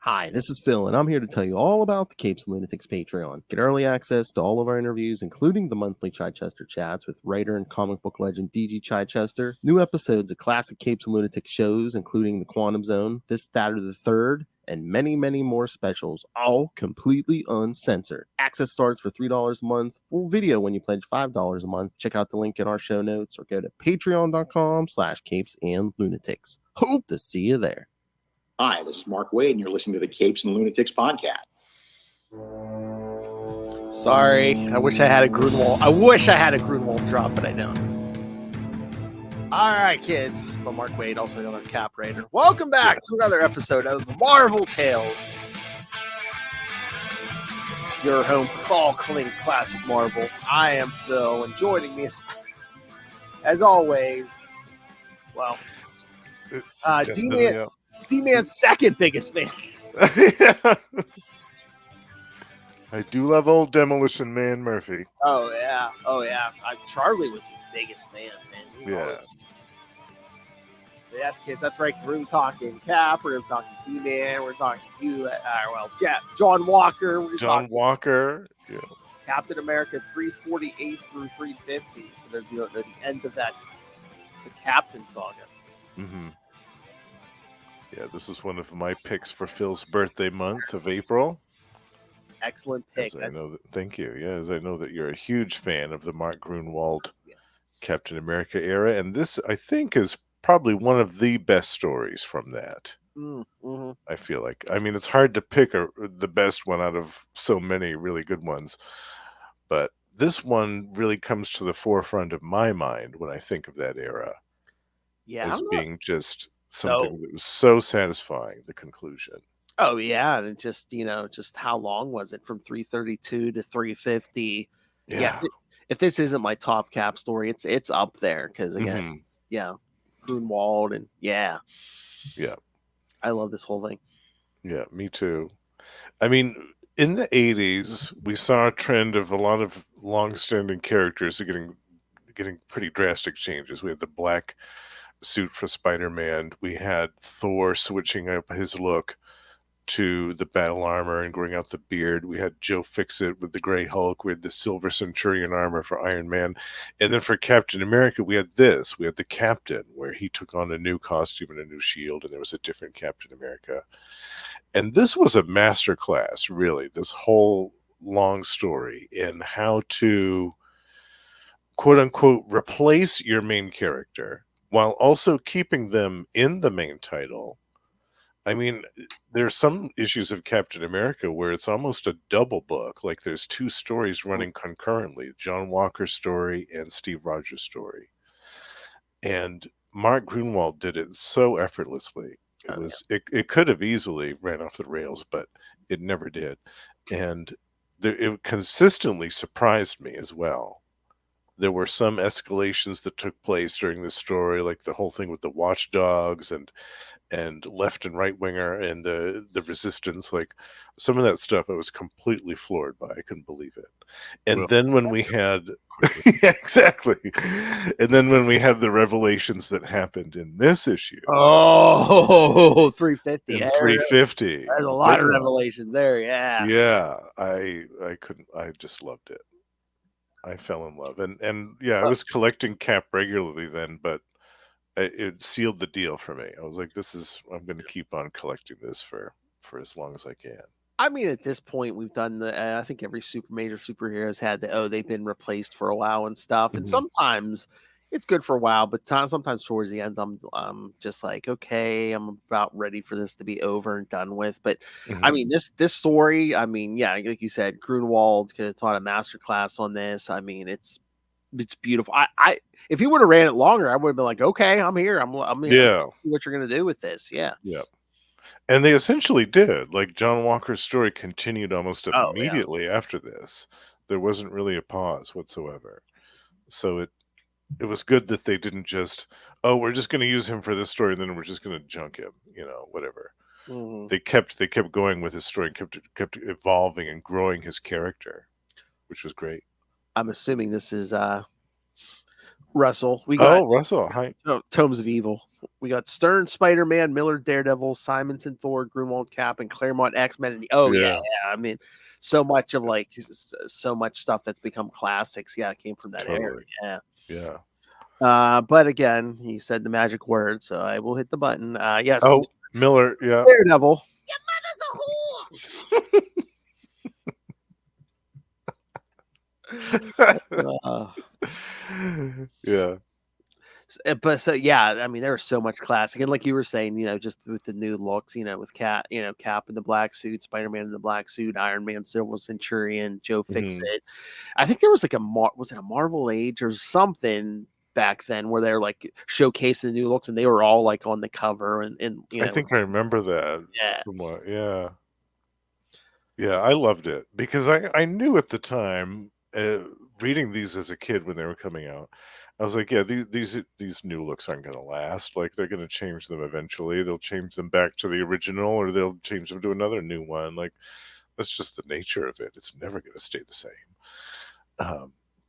Hi, this is Phil, and I'm here to tell you all about the Capes and Lunatics Patreon. Get early access to all of our interviews, including the monthly Chichester chats with writer and comic book legend D.G. Chichester, new episodes of classic Capes and Lunatics shows, including The Quantum Zone, This, That, or the Third, and many, many more specials, all completely uncensored. Access starts for $3 a month, full video when you pledge $5 a month. Check out the link in our show notes or go to patreon.com/capesandlunatics. Hope to see you there. Hi, this is Mark Wade, and you're listening to the Capes and Lunatics podcast. Sorry, I wish I had a Grunwald. Drop, but I don't. All right, kids. I'm Mark Wade, also another Cap Raider. Welcome back to another episode of Marvel Tales. Your home for all things classic Marvel. I am Phil, and joining me as always, well, D-Man's second biggest fan. I do love old Demolition Man Murphy. Oh yeah. Charlie was his biggest fan, man. Yeah. Yes, kids, that's right. We're talking Cap, we're talking D-Man, we're talking you, John Walker. John Walker. Yeah. Captain America 348 through 350. The end of the Captain saga. Mm-hmm. Yeah, this is one of my picks for Phil's birthday month of April. Excellent pick. Thank you. Yeah, as I know that you're a huge fan of the Mark Grunwald Captain America era, and this, I think, is probably one of the best stories from that. Mm-hmm. I feel like. I mean, it's hard to pick the best one out of so many really good ones, but this one really comes to the forefront of my mind when I think of that era. Yeah, as being just something that was so satisfying, the conclusion. Oh yeah, and just how long was it from 332 to 350? Yeah. If this isn't my top Cap story, it's up there because again, Grunwald and yeah, I love this whole thing. Yeah, me too. I mean, in the 80s, we saw a trend of a lot of long-standing characters getting pretty drastic changes. We had the black suit for Spider-Man. We had Thor switching up his look to the battle armor and growing out the beard. We had Joe Fixit with the Gray Hulk. We had the Silver Centurion armor for Iron Man. And then for Captain America, we had this. We had the Captain, where he took on a new costume and a new shield, and there was a different Captain America. And this was a masterclass, really, this whole long story in how to, quote-unquote, replace your main character while also keeping them in the main title. I mean, there's some issues of Captain America where it's almost a double book. Like there's two stories running concurrently, John Walker's story and Steve Rogers' story. And Mark Grunwald did it so effortlessly. It could have easily ran off the rails, but it never did. And it consistently surprised me as well. There were some escalations that took place during this story, like the whole thing with the Watchdogs and left and right winger and the resistance. Like some of that stuff I was completely floored by. I couldn't believe it. And then when we had exactly. And then when we had the revelations that happened in this issue. 350. In 350. There's a lot of revelations there, yeah. Yeah. I just loved it. I fell in love. And I was collecting Cap regularly then, but it sealed the deal for me. I was like, I'm going to keep on collecting this for as long as I can. I mean, at this point, we've done I think every major superheroes had they've been replaced for a while and stuff. And sometimes it's good for a while, but sometimes towards the end, I'm just like, okay, I'm about ready for this to be over and done with. But I mean, this story, I mean, yeah, like you said, Grunwald could have taught a masterclass on this. I mean, it's beautiful. I if he would have ran it longer, I would have been like, okay, I'm here. I'm here. See what you're gonna do with this. Yeah. And they essentially did. Like John Walker's story continued almost immediately after this. There wasn't really a pause whatsoever. So it was good that they didn't just, we're just going to use him for this story, and then we're just going to junk him, whatever. They kept going with his story and kept evolving and growing his character, which was great. I'm assuming this is Russell. We got Russell. Hi. Tomes of Evil. We got Stern, Spider-Man, Miller, Daredevil, Simonson, Thor, Grunwald, Cap, and Claremont, X-Men. And Yeah. I mean, so much of like so much stuff that's become classics. Yeah, it came from that Totally. era. Yeah. But again, he said the magic word, so I will hit the button. Yes. Oh, Miller. Yeah. Daredevil. Yeah. But so yeah, I mean, there was so much classic, and like you were saying, just with the new looks, with Cap in the black suit, Spider-Man in the black suit, Iron Man, Silver Centurion, Joe Fixit. I think there was like was it a Marvel Age or something back then where they're like showcasing the new looks, and they were all like on the cover, and I think I remember that. Yeah. Yeah. Yeah, I loved it because I knew at the time, reading these as a kid when they were coming out, I was like, yeah, these new looks aren't going to last. Like they're going to change them eventually. They'll change them back to the original, or they'll change them to another new one. Like that's just the nature of it. It's never going to stay the same.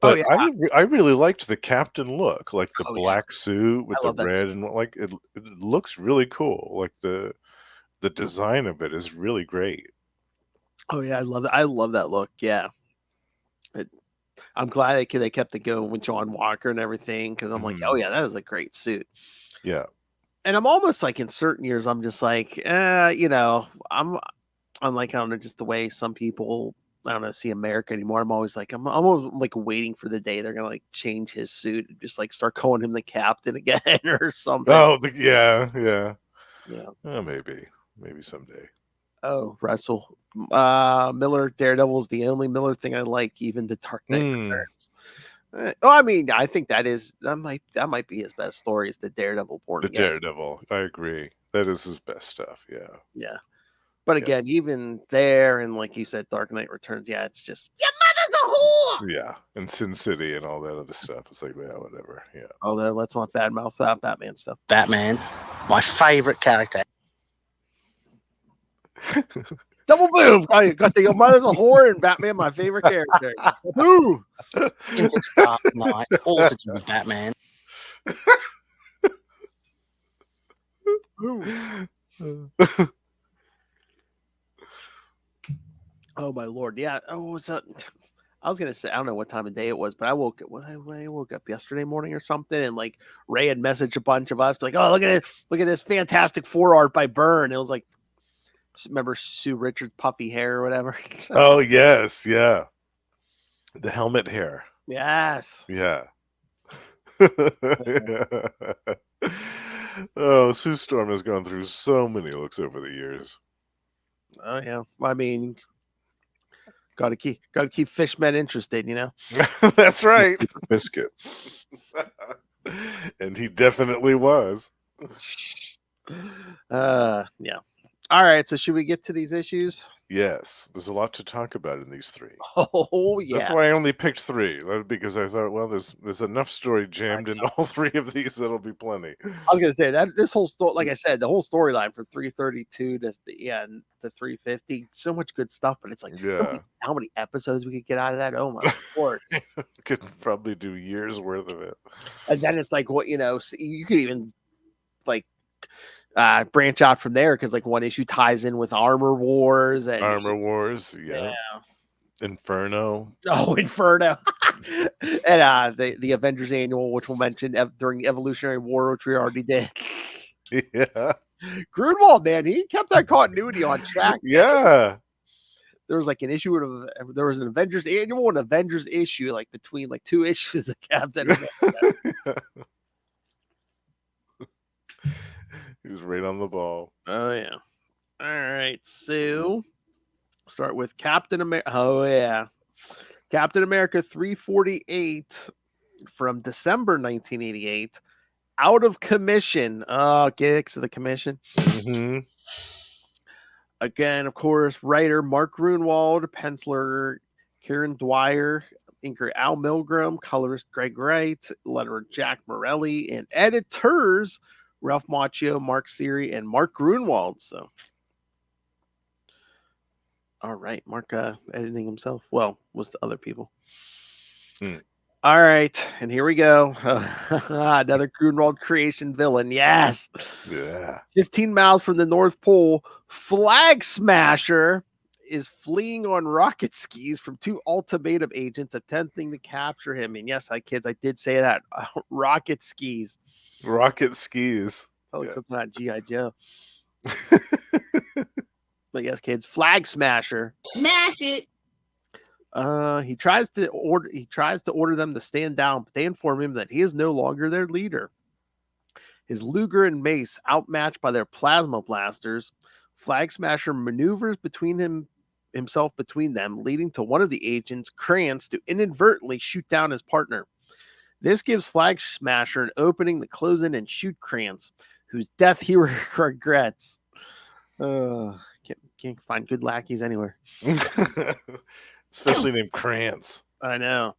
But yeah. I really liked the Captain look, like the Oh, yeah. black suit with I the love that red suit. and like it looks really cool. Like the design of it is really great. Oh yeah, I love that. I love that look. Yeah. I'm glad they kept it going with John Walker and everything, because I'm like, oh yeah, that is a great suit. Yeah. And I'm almost like in certain years, I'm just like, I'm like, I don't know, just the way some people, I don't know, see America anymore. I'm always like, I'm almost like waiting for the day they're gonna like change his suit and just like start calling him the captain again or something. Oh, yeah. Yeah. Oh, maybe someday. Oh, Russell. Miller Daredevil is the only Miller thing I like, even the Dark Knight Returns. I mean, I think that might be his best story, is the Daredevil Born The Again. Daredevil, I agree. That is his best stuff. Yeah. Yeah. But again, even there, and like you said, Dark Knight Returns, yeah, it's just Your mother's a whore. Yeah, and Sin City and all that other stuff. It's like, yeah, whatever. Yeah. Although let's not badmouth Batman stuff. Batman, my favorite character. Double boom! I got the Your Mother's a Whore and Batman, my favorite character. Woo! Into the Dark Knight, all to do with Batman. Oh my lord! Yeah. Oh, was that? I was gonna say, I don't know what time of day it was, but I woke up yesterday morning or something, and like Ray had messaged a bunch of us, like, "Oh, look at this fantastic 4 art by Byrne." It was like, remember Sue Richards' puffy hair or whatever? Oh yes, yeah. The helmet hair. Yes. Yeah. Oh, Sue Storm has gone through so many looks over the years. Oh yeah. I mean, gotta keep fishmen interested, That's right. Biscuit. And he definitely was. Yeah. All right, so should we get to these issues? Yes, there's a lot to talk about in these 3. Oh yeah. That's why I only picked 3, because I thought, well, there's enough story jammed in all 3 of these that'll be plenty. I was gonna say that this whole story, like I said, the whole storyline from 332 to 350, so much good stuff. But it's like, how many episodes we could get out of that? Oh my lord, could probably do years worth of it. And then it's like, what you could even like branch out from there, because like one issue ties in with Armor Wars and yeah. Inferno. Oh, Inferno. And the Avengers Annual, which we'll mention during the Evolutionary War, which we already did. Yeah. Grunwald, man, he kept that continuity on track. Yeah. There was like an issue there was an Avengers Annual and Avengers issue, like between like 2 issues of Captain America. He was right on the ball. Oh yeah. All right, so start with Captain America. Oh yeah, Captain America 348 from December 1988. Out of Commission. Oh, gigs of the Commission. Mm-hmm. Again, of course, writer Mark Grunwald, penciler Kieran Dwyer, inker Al Milgram, colorist Greg Wright, letterer Jack Morelli, and editors Ralph Macchio, Mark Siri, and Mark Grunwald. So, all right, Mark editing himself. Well, was the other people. All right, and here we go. Another Grunwald creation villain. Yes. Yeah. 15 miles from the North Pole, Flag Smasher is fleeing on rocket skis from two ultimatum agents attempting to capture him. And yes, kids, I did say that. Rocket skis. Rocket skis. I like Yeah. something out G.I. Joe. But yes, kids, Flag Smasher. Smash it. He tries to order them to stand down, but they inform him that he is no longer their leader. His Luger and mace outmatched by their plasma blasters, Flag Smasher maneuvers himself between them, leading to one of the agents, Krantz, to inadvertently shoot down his partner. This gives Flag Smasher an opening to close in and shoot Krantz, whose death he regrets. Can't find good lackeys anywhere. Especially named Krantz. I know.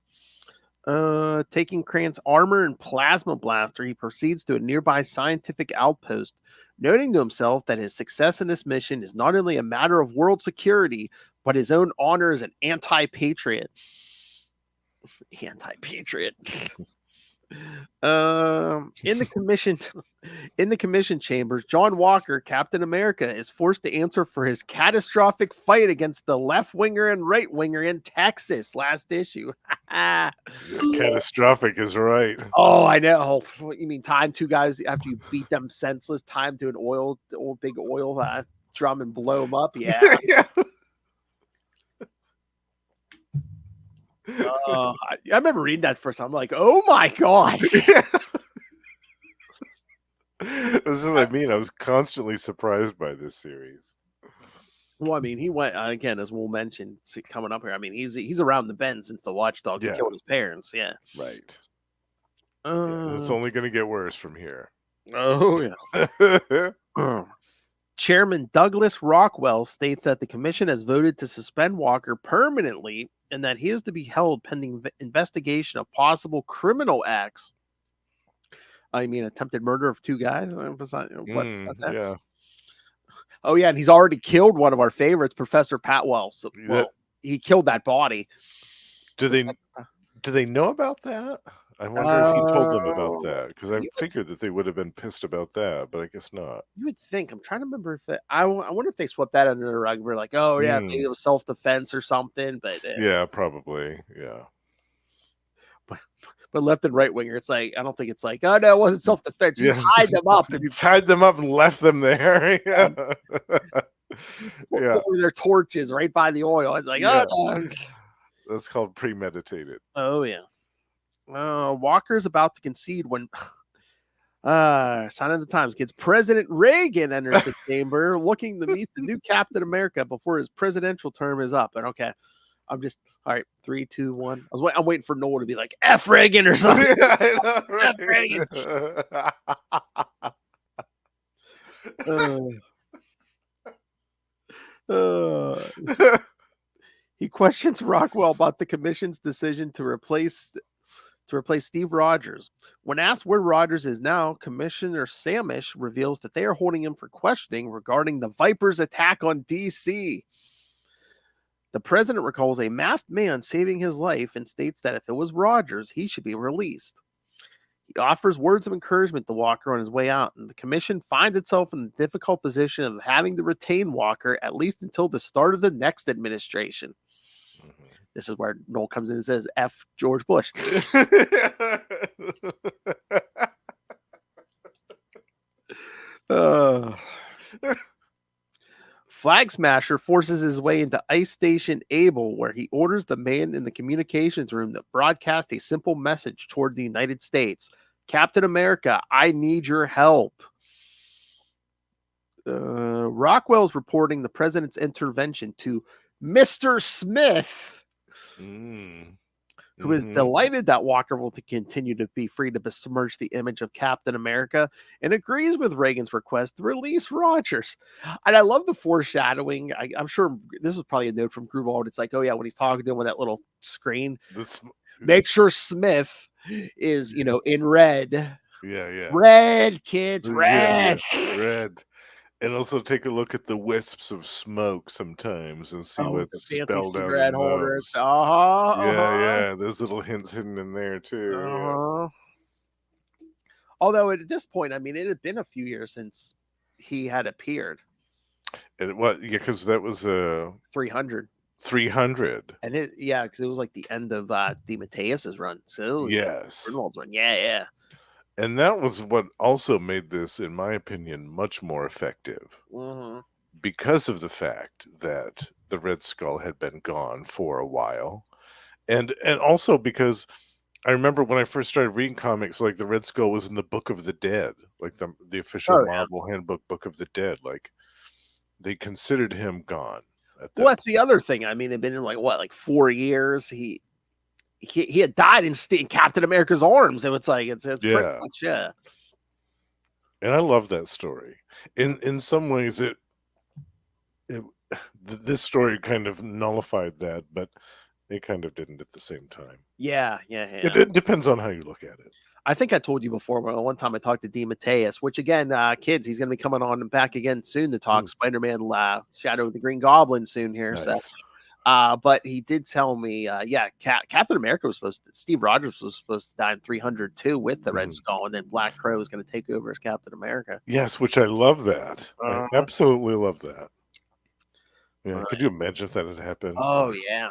Taking Krantz's armor and plasma blaster, he proceeds to a nearby scientific outpost, noting to himself that his success in this mission is not only a matter of world security, but his own honor as an anti-patriot. Anti-patriot. In the commission chambers, John Walker, Captain America, is forced to answer for his catastrophic fight against the left winger and right winger in Texas last issue. Yeah, catastrophic is right. Oh, I know. Oh, you mean time two guys after you beat them senseless, time to an big oil drum and blow them up? Yeah. Yeah. I remember reading that first time. I'm like, oh my God. This is what I mean. I was constantly surprised by this series. Well, I mean, he went again, as we'll mention coming up here. I mean, he's around the bend since the Watchdogs killed his parents. Yeah. Right. It's only going to get worse from here. Oh, yeah. Chairman Douglas Rockwell states that the commission has voted to suspend Walker permanently and that he is to be held pending investigation of possible criminal acts. I mean, attempted murder of two guys. Yeah. Oh, yeah, and he's already killed one of our favorites, Professor Patwell. So, he killed that body. Do they know about that? I wonder if he told them about that, because I figured that they would have been pissed about that, but I guess not. You would think. I'm trying to remember if I wonder if they swept that under the rug. We're like, oh yeah, maybe it was self-defense or something. But yeah, probably. Yeah. But left and right winger, it's like I don't think it's like, oh no, it wasn't self-defense. You tied them up. You tied them up and left them there. Yeah. Yeah. Their torches right by the oil. It's like, oh no. That's called premeditated. Oh yeah. Walker's about to concede when sign of the times, kids. President Reagan enters the chamber looking to meet the new Captain America before his presidential term is up. And okay, I'm just all right. 3, 2, 1. I'm waiting for Noel to be like F Reagan or something. Yeah, I know, right? F Reagan. He questions Rockwell about the commission's decision to replace Steve Rogers. When asked where Rogers is now, Commissioner Samish reveals that they are holding him for questioning regarding the Viper's attack on DC. The president recalls a masked man saving his life and states that if it was Rogers, he should be released. He offers words of encouragement to Walker on his way out, and the commission finds itself in the difficult position of having to retain Walker at least until the start of the next administration. This is where Noel comes in and says, F George Bush. Flag Smasher forces his way into Ice Station Able, where he orders the man in the communications room to broadcast a simple message toward the United States. Captain America, I need your help. Rockwell's reporting the president's intervention to Mr. Smith, who is delighted that Walker will continue to be free to besmirch the image of Captain America and agrees with Reagan's request to release Rogers. And I love the foreshadowing. I'm sure this was probably a note from Grunwald. It's like, oh yeah, when he's talking to him with that little screen, make sure Smith is, in red. Yeah. Red, kids, red. Yeah. Red. And also take a look at the wisps of smoke sometimes and see Oh, the what's fancy spelled out cigarette in holders. those. Yeah, Uh-huh. yeah, there's little hints hidden in there too. Yeah. Uh-huh. Although at this point, I mean, it had been a few years since he had appeared. And what? Yeah, because that was 300. 300. And because it was like the end of DeMatteis's run. So it was Yes. Grindelwald's run. Yeah. And that was what also made this, in my opinion, much more effective. Mm-hmm. Because of the fact that the Red Skull had been gone for a while. And also because I remember when I first started reading comics, like the Red Skull was in the Book of the Dead, like the official Oh, yeah. Marvel handbook Book of the Dead. Like they considered him gone at that Well, that's the other thing. I mean, it'd been in like 4 years. He had died in Captain America's arms. And it's pretty Yeah. much, yeah. And I love that story. In some ways this story kind of nullified that, but it kind of didn't at the same time. Yeah. It depends on how you look at it. I think I told you before, but one time I talked to DeMatteis, which again, kids, he's going to be coming on and back again soon to talk Spider-Man Shadow of the Green Goblin soon here. Nice. So, but he did tell me, Captain America was Steve Rogers was supposed to die in 300 too with the Red Skull, and then Black Crow was going to take over as Captain America. Yes, which I love that. I absolutely love that. Yeah, could you imagine if that had happened? Oh, yeah.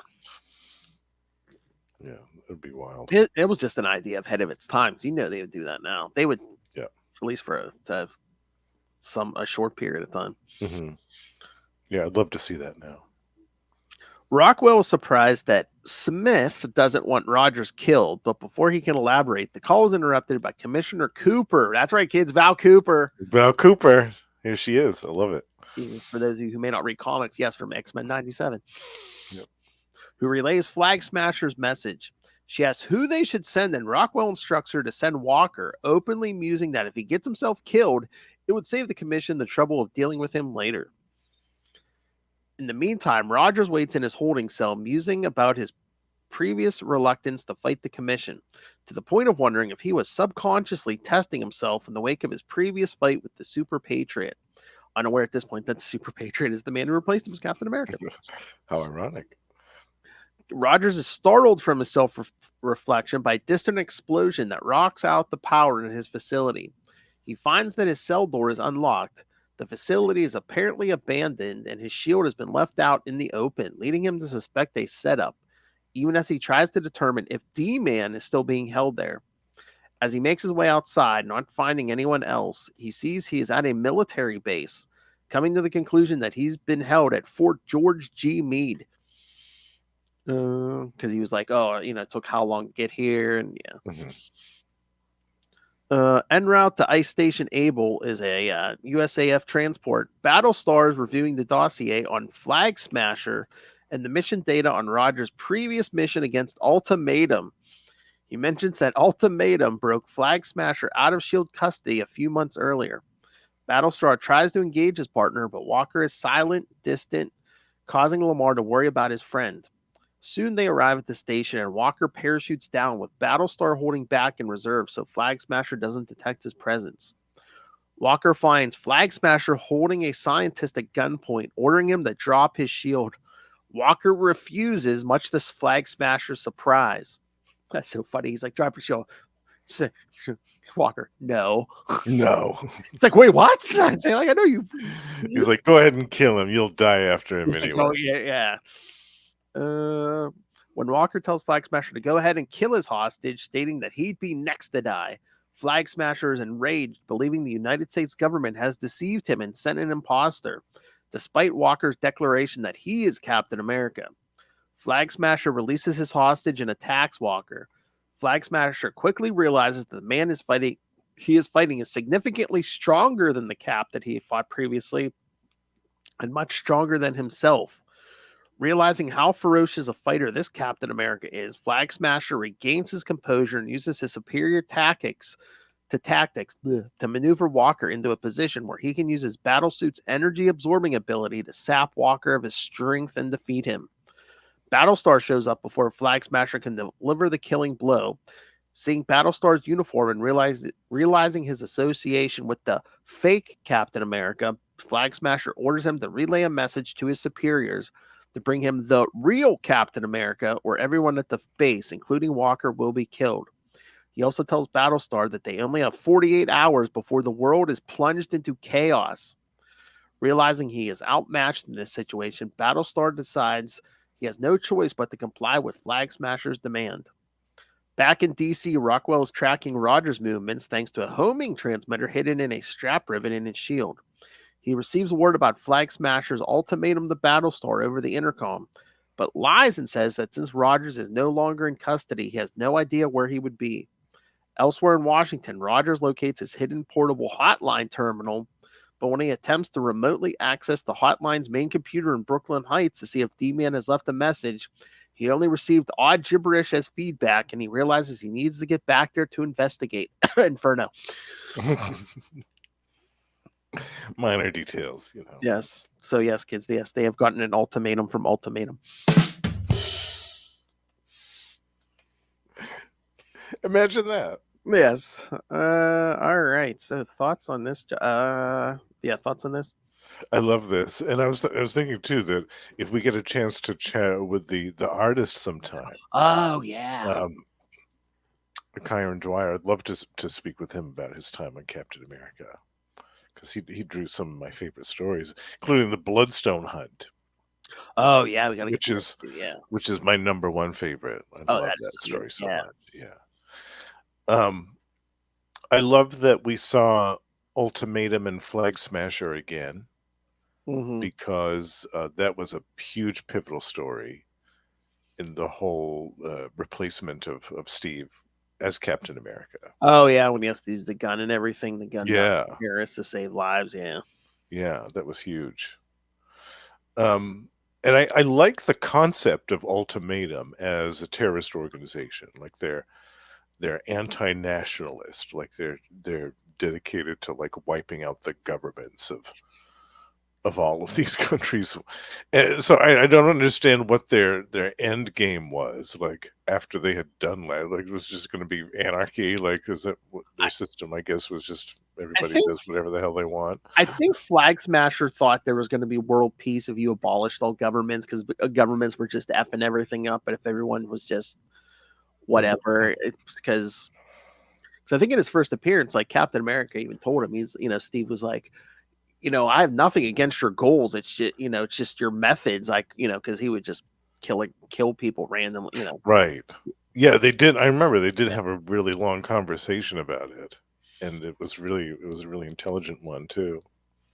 Yeah, it'd be wild. It was just an idea ahead of its time. They would do that now. They would, at least for a short period of time. Mm-hmm. Yeah, I'd love to see that now. Rockwell was surprised that Smith doesn't want Rogers killed, but before he can elaborate, the call is interrupted by Commissioner Cooper. That's right, kids, Val Cooper. Val Cooper. Here she is. I love it. For those of you who may not read comics, yes, from X-Men 97. Yep. Who relays Flag Smasher's message. She asks who they should send, and Rockwell instructs her to send Walker, openly musing that if he gets himself killed, it would save the commission the trouble of dealing with him later. In the meantime, Rogers waits in his holding cell, musing about his previous reluctance to fight the commission, to the point of wondering if he was subconsciously testing himself in the wake of his previous fight with the Super Patriot. Unaware at this point that the Super Patriot is the man who replaced him as Captain America. How ironic. Rogers is startled from his self-reflection by a distant explosion that rocks out the power in his facility. He finds that his cell door is unlocked. The facility is apparently abandoned, and his shield has been left out in the open, leading him to suspect a setup, even as he tries to determine if D-Man is still being held there. As he makes his way outside, not finding anyone else, he sees he is at a military base, coming to the conclusion that he's been held at Fort George G. Meade. Because he was like, it took how long to get here, and yeah. Mm-hmm. En route to Ice Station Able is a USAF transport. Battlestar is reviewing the dossier on Flag Smasher and the mission data on Rogers' previous mission against Ultimatum. He mentions that Ultimatum broke Flag Smasher out of S.H.I.E.L.D. custody a few months earlier. Battlestar tries to engage his partner, but Walker is silent, distant, causing Lamar to worry about his friend. Soon they arrive at the station, and Walker parachutes down with Battlestar holding back in reserve so Flag Smasher doesn't detect his presence. Walker finds Flag Smasher holding a scientist at gunpoint, ordering him to drop his shield. Walker refuses, much to Flag Smasher's surprise. That's so funny. He's like, drop your shield. Walker, no. It's like, wait, what? It's like, I know you. He's like, go ahead and kill him. You'll die after him anyway. Like, oh, yeah. When Walker tells Flag Smasher to go ahead and kill his hostage, stating that he'd be next to die, Flag Smasher is enraged, believing the United States government has deceived him and sent an imposter, despite Walker's declaration that he is Captain America. Flag Smasher releases his hostage and attacks Walker. Flag Smasher quickly realizes that the man he is fighting is significantly stronger than the Cap that he had fought previously, and much stronger than himself. Realizing how ferocious a fighter this Captain America is, Flag Smasher regains his composure and uses his superior tactics to maneuver Walker into a position where he can use his battlesuit's energy-absorbing ability to sap Walker of his strength and defeat him. Battlestar shows up before Flag Smasher can deliver the killing blow, Seeing Battlestar's uniform and realizing his association with the fake Captain America, Flag Smasher orders him to relay a message to his superiors to bring him the real Captain America, or everyone at the base, including Walker, will be killed. He also tells Battlestar that they only have 48 hours before the world is plunged into chaos. Realizing he is outmatched in this situation, Battlestar decides he has no choice but to comply with Flag Smasher's demand. Back in DC, Rockwell is tracking Rogers' movements thanks to a homing transmitter hidden in a strap rivet in his shield. He receives word about Flag Smasher's ultimatum to Battlestar over the intercom, but lies and says that since Rogers is no longer in custody, he has no idea where he would be. Elsewhere in Washington, Rogers locates his hidden portable hotline terminal, but when he attempts to remotely access the hotline's main computer in Brooklyn Heights to see if D-Man has left a message, he only received odd gibberish as feedback, and he realizes he needs to get back there to investigate. Inferno. Minor details, you know. Yes. So yes, kids, yes, they have gotten an ultimatum from Ultimatum. Imagine that. Yes. All right. So thoughts on this? Thoughts on this? I love this, and I was thinking too that if we get a chance to chat with the artist sometime, Oh yeah. Kyron Dwyer, I'd love to speak with him about his time on Captain America, because he drew some of my favorite stories, including the Bloodstone Hunt. Oh yeah, we gotta which get is yeah. which is my number one favorite. I love that story so much. Yeah. I love that we saw Ultimatum and Flag Smasher again, because that was a huge pivotal story in the whole replacement of Steve as Captain America. Oh yeah, when he has to use the gun and everything, the gun Harris to save lives. Yeah, that was huge. And I like the concept of Ultimatum as a terrorist organization. Like they're anti-nationalist, like they're dedicated to like wiping out the governments of all of these countries. And so I don't understand what their end game was, like after they had done that. Like it was just going to be anarchy. Like is that what their system? I guess was just everybody does whatever the hell they want. I think Flag Smasher thought there was going to be world peace if you abolished all governments, because governments were just effing everything up. But if everyone was just whatever, because I think in his first appearance, like Captain America even told him, Steve was like, I have nothing against your goals. It's just, it's just your methods. Like, because he would just kill people randomly, Right. Yeah, they did. I remember they did have a really long conversation about it. And it was a really intelligent one too.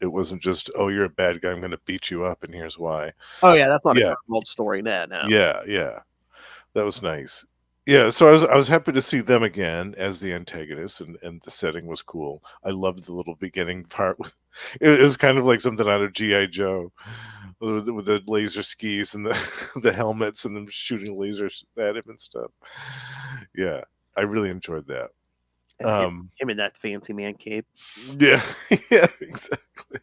It wasn't just, oh, you're a bad guy, I'm going to beat you up, and here's why. Oh yeah, that's not a old story. No. Yeah, that was nice. Yeah, so I was happy to see them again as the antagonists, and the setting was cool. I loved the little beginning part. It was kind of like something out of G.I. Joe, with the laser skis and the helmets and them shooting lasers at him and stuff. Yeah, I really enjoyed that. And him in that fancy man cape. Yeah, yeah, exactly.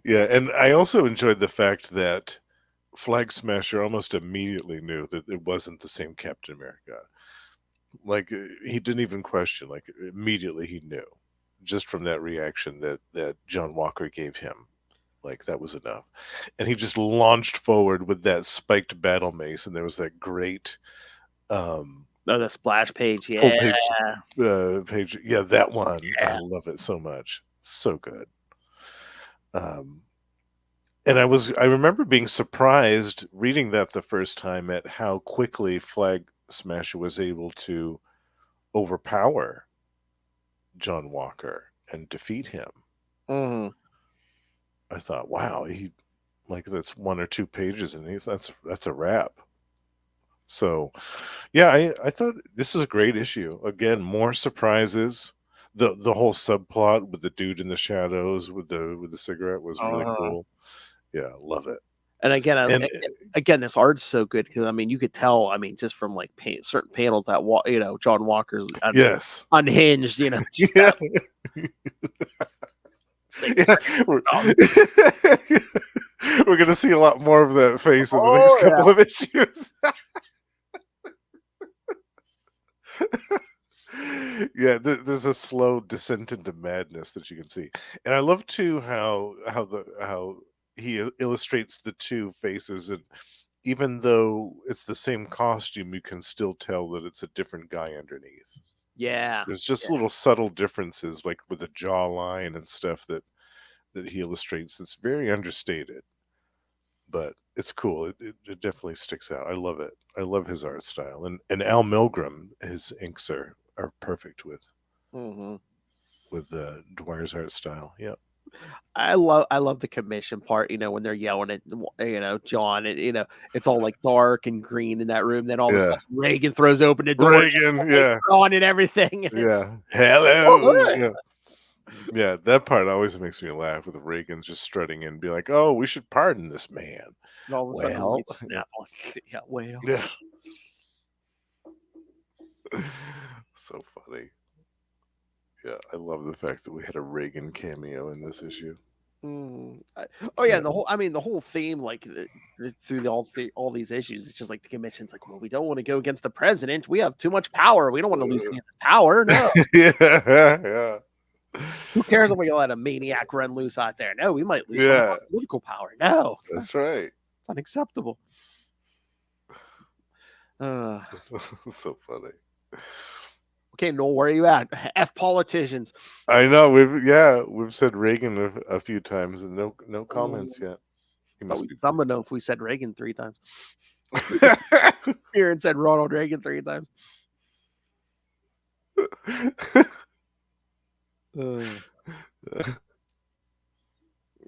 Yeah, and I also enjoyed the fact that Flag Smasher almost immediately knew that it wasn't the same Captain America. Like he didn't even question. Like immediately he knew, just from that reaction that John Walker gave him. Like that was enough, and he just launched forward with that spiked battle mace, and there was that great. The splash page, full page, yeah, that one. I love it so much, so good. And I remember being surprised reading that the first time at how quickly Flag Smasher was able to overpower John Walker and defeat him. I thought, wow, that's 1 or 2 pages, and that's a wrap. So, yeah, I thought this is a great issue. Again, more surprises. The whole subplot with the dude in the shadows with the cigarette was really cool. Yeah, love it. And again, this art's so good because you could tell. Just from like certain panels that John Walker's unhinged. Yeah. We're gonna see a lot more of that face in the next couple of issues. Yeah, there's a slow descent into madness that you can see, and I love too how he illustrates the two faces, and even though it's the same costume, you can still tell that it's a different guy underneath. Yeah. There's just little subtle differences, like with the jawline and stuff that he illustrates. It's very understated, but it's cool. It definitely sticks out. I love it. I love his art style, and Al Milgrom, his inks are perfect Mm-hmm. with Dwyer's art style. Yep. I love the commission part, when they're yelling at John, and it's all like dark and green in that room. Then all of a Yeah. sudden Reagan throws open the door, Reagan. Yeah. on and everything. And it's, Yeah. Hello. Yeah. Yeah, that part always makes me laugh with Reagan just strutting in and be like, "Oh, we should pardon this man." and all of a sudden, Well, lights snap on. Yeah, well, yeah. So funny. Yeah, I love the fact that we had a Reagan cameo in this issue. Oh yeah, the whole theme, like through all these issues, it's just like the commission's like, well, we don't want to go against the president. We have too much power. We don't want to lose any of the power. No. Yeah. Who cares if we let a maniac run loose out there? No, we might lose some of our political power. No, That's right. it's unacceptable. So funny. Okay, Noel, where are you at? F politicians. I know we've said Reagan a few times and no comments yet. He must be Some would know if we said Reagan 3 times. Here and said Ronald Reagan 3 times. All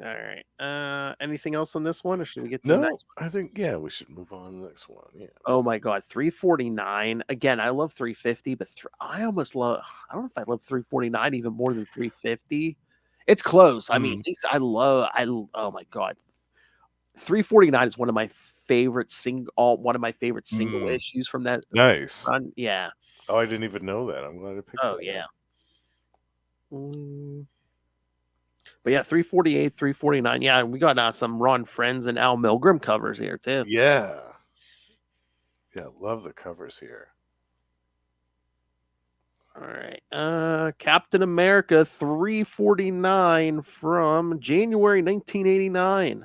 right. Anything else on this one, or should we get to the next one? I think we should move on to the next one. Yeah. Oh my God, 349. Again, I love 350, but I almost love. I don't know if I love 349 even more than 350. It's close. I mean, at least oh my God, 349 is one of my favorite single issues from that. Nice. Run. Yeah. Oh, I didn't even know that. I'm glad I picked that. Oh yeah. But yeah, 348, 349. Yeah, we got some Ron Friends and Al Milgrom covers here too. Yeah. Yeah, love the covers here. All right. Captain America 349 from January 1989.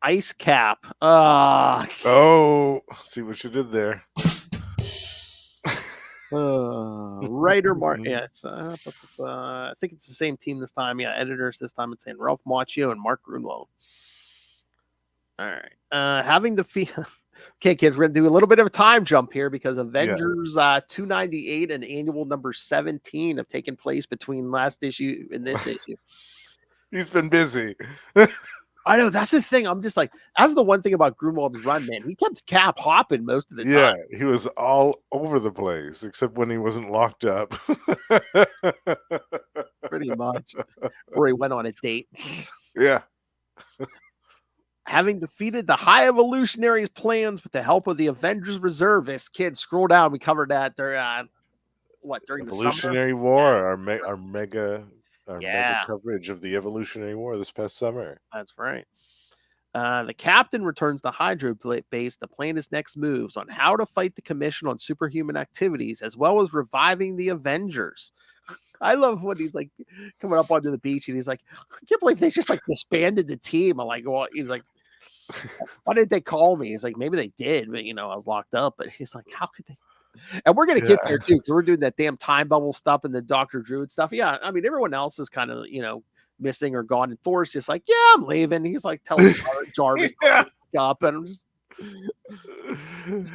Ice Cap. Oh, see what you did there. Writer Mark. Yes. I think it's the same team this time. Yeah, editors this time. It's saying Ralph Macchio and Mark Grunwald. All right. Having the Okay, kids, we're gonna do a little bit of a time jump here because Avengers 298 and annual number 17 have taken place between last issue and this issue. He's been busy. I know, that's the thing. I'm just like, that's the one thing about Grunwald's run, man. He kept Cap hopping most of the time. Yeah, he was all over the place, except when he wasn't locked up. Pretty much. Or he went on a date. Yeah. Having defeated the High Evolutionaries' plans with the help of the Avengers reservists, kids, scroll down. We covered that. They're during the Evolutionary War, our mega coverage of the Evolutionary War this past summer. That's right. The captain returns to Hydro base to plan his next moves on how to fight the Commission on superhuman activities, as well as reviving the Avengers. I love when he's like coming up onto the beach and he's like, I can't believe they just like disbanded the team. I'm like, well, he's like, why did they call me? He's like, maybe they did, but I was locked up. But he's like, how could they? And we're gonna get there too, because we're doing that damn time bubble stuff and the Dr. Druid stuff. Yeah, I mean, everyone else is kind of missing or gone, and Thor's just like, yeah, I'm leaving. He's like telling Jarvis up, and I'm just. And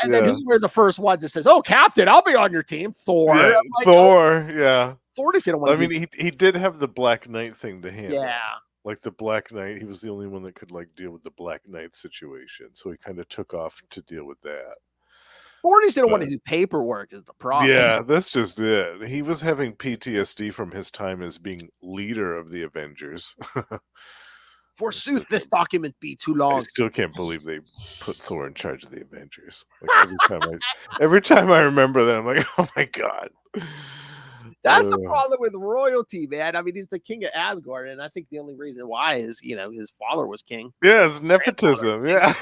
then he's the first one that says, "Oh, Captain, I'll be on your team." Thor, yeah, like, Thor, yeah. Thor just didn't want. I mean, he did have the Black Knight thing to handle. Yeah, like the Black Knight, he was the only one that could like deal with the Black Knight situation, so he kind of took off to deal with that. Thor just didn't want to do paperwork. Is the problem? Yeah, that's just it. He was having PTSD from his time as being leader of the Avengers. Forsooth, this document be too long. I still can't believe they put Thor in charge of the Avengers. Like every time I remember that, I'm like, oh my God. That's the problem with royalty, man. I mean, he's the king of Asgard, and I think the only reason why is, his father was king. Yeah, it's nepotism. Yeah.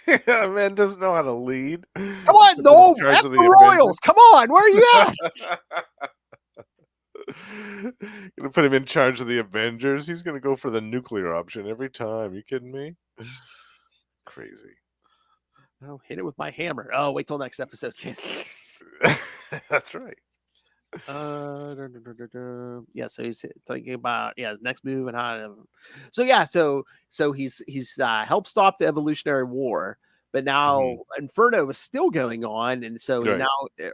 Yeah, man doesn't know how to lead. Come on, no, F the Royals. Come on, where are you at? Gonna put him in charge of the Avengers. He's gonna go for the nuclear option every time. You kidding me? Crazy. Oh, hit it with my hammer. Oh, wait till next episode, kids. That's right. Yeah, so he's thinking about his next move and how. So he's helped stop the Evolutionary War, but now Inferno is still going on, and so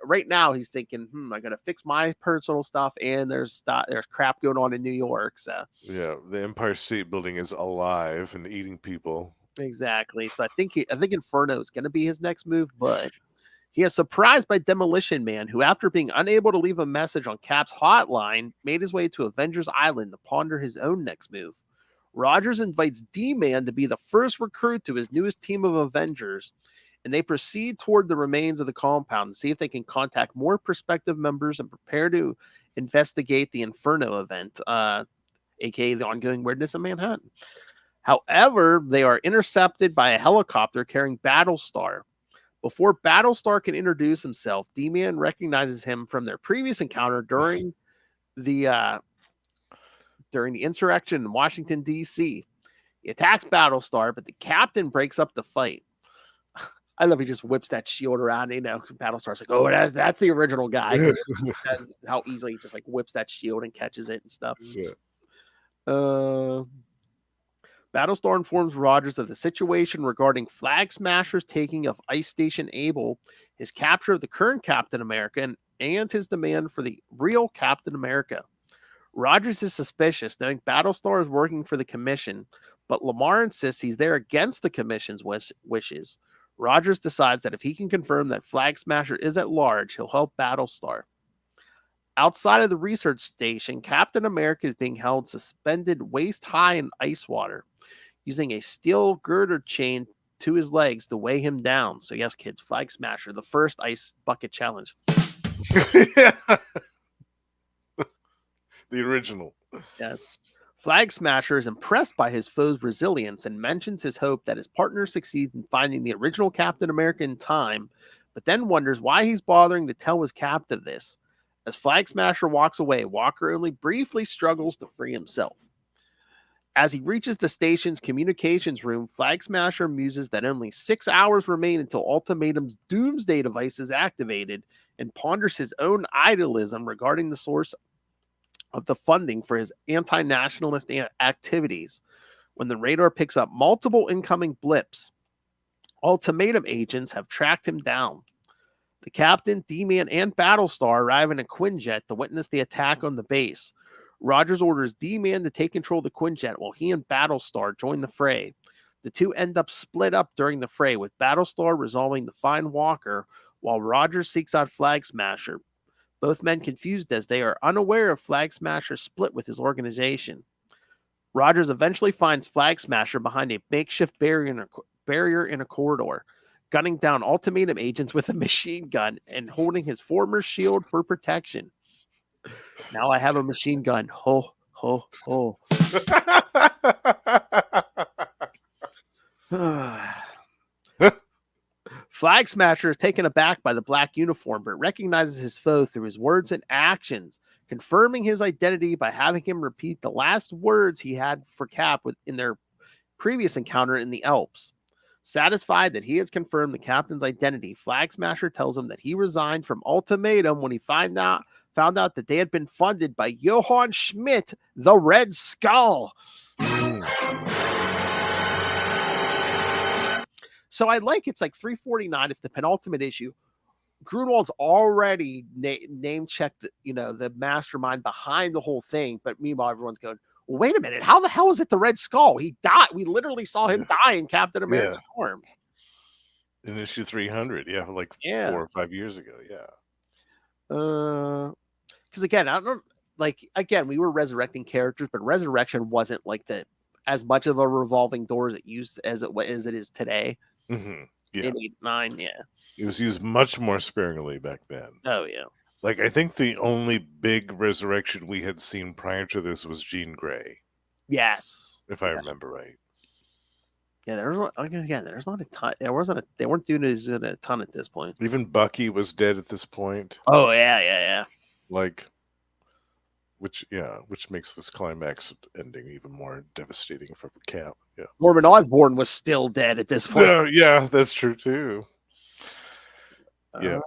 right now he's thinking, I got to fix my personal stuff, and there's crap going on in New York. So yeah, the Empire State Building is alive and eating people. Exactly. So I think Inferno is going to be his next move, but he is surprised by Demolition Man, who, after being unable to leave a message on Cap's hotline, made his way to Avengers Island to ponder his own next move. Rogers invites D-Man to be the first recruit to his newest team of Avengers, and they proceed toward the remains of the compound to see if they can contact more prospective members and prepare to investigate the Inferno event, aka the ongoing weirdness of Manhattan. However, they are intercepted by a helicopter carrying Battlestar. Before Battlestar can introduce himself, D-Man recognizes him from their previous encounter during the insurrection in Washington, D.C. He attacks Battlestar, but the captain breaks up the fight. I love he just whips that shield around. Battlestar's like, oh, that's the original guy. That's how easily he just like whips that shield and catches it and stuff. Yeah. Battlestar informs Rogers of the situation regarding Flag Smasher's taking of Ice Station Able, his capture of the current Captain America, and his demand for the real Captain America. Rogers is suspicious, knowing Battlestar is working for the Commission, but Lamar insists he's there against the Commission's wishes. Rogers decides that if he can confirm that Flag Smasher is at large, he'll help Battlestar. Outside of the research station, Captain America is being held suspended waist high in ice water, using a steel girder chain to his legs to weigh him down. So yes, kids, Flag Smasher, the first ice bucket challenge. The original. Yes. Flag Smasher is impressed by his foe's resilience and mentions his hope that his partner succeeds in finding the original Captain America in time, but then wonders why he's bothering to tell his captive this. As Flag Smasher walks away, Walker only briefly struggles to free himself. As he reaches the station's communications room, Flag Smasher muses that only 6 hours remain until Ultimatum's doomsday device is activated and ponders his own idealism regarding the source of the funding for his anti-nationalist activities. When the radar picks up multiple incoming blips, Ultimatum agents have tracked him down. The Captain, D-Man, and Battlestar arrive in a Quinjet to witness the attack on the base. Rogers orders D-Man to take control of the Quinjet while he and Battlestar join the fray. The two end up split up during the fray, with Battlestar resolving to find Walker while Rogers seeks out Flag Smasher. Both men confused as they are unaware of Flag Smasher's split with his organization. Rogers eventually finds Flag Smasher behind a makeshift barrier in a corridor, gunning down Ultimatum agents with a machine gun and holding his former shield for protection. Now I have a machine gun. Ho, ho, ho. Flag Smasher is taken aback by the black uniform, but recognizes his foe through his words and actions, confirming his identity by having him repeat the last words he had for Cap in their previous encounter in the Alps. Satisfied that he has confirmed the captain's identity, Flag Smasher tells him that he resigned from Ultimatum when he found out that they had been funded by Johann Schmidt, the Red Skull. So I like it's like 349. It's the penultimate issue. Grunwald's already name checked, the mastermind behind the whole thing. But meanwhile, everyone's going, well, wait a minute. How the hell is it the Red Skull? He died. We literally saw him die in Captain America's arms. In issue 300. Yeah. 4 or 5 years ago. Yeah. Because again, I don't we were resurrecting characters, but Resurrection wasn't as much of a revolving door as it is today. Mm-hmm. Yeah. In 8-9, yeah. It was used much more sparingly back then. Oh yeah. Like, I think the only big resurrection we had seen prior to this was Jean Grey, Yes. if I remember right. Yeah, there's not a ton. They weren't doing it a ton at this point. Even Bucky was dead at this point. Oh yeah. Like, which makes this climax ending even more devastating for Cap. Yeah. Norman Osborn was still dead at this point. Yeah, that's true too. Yeah.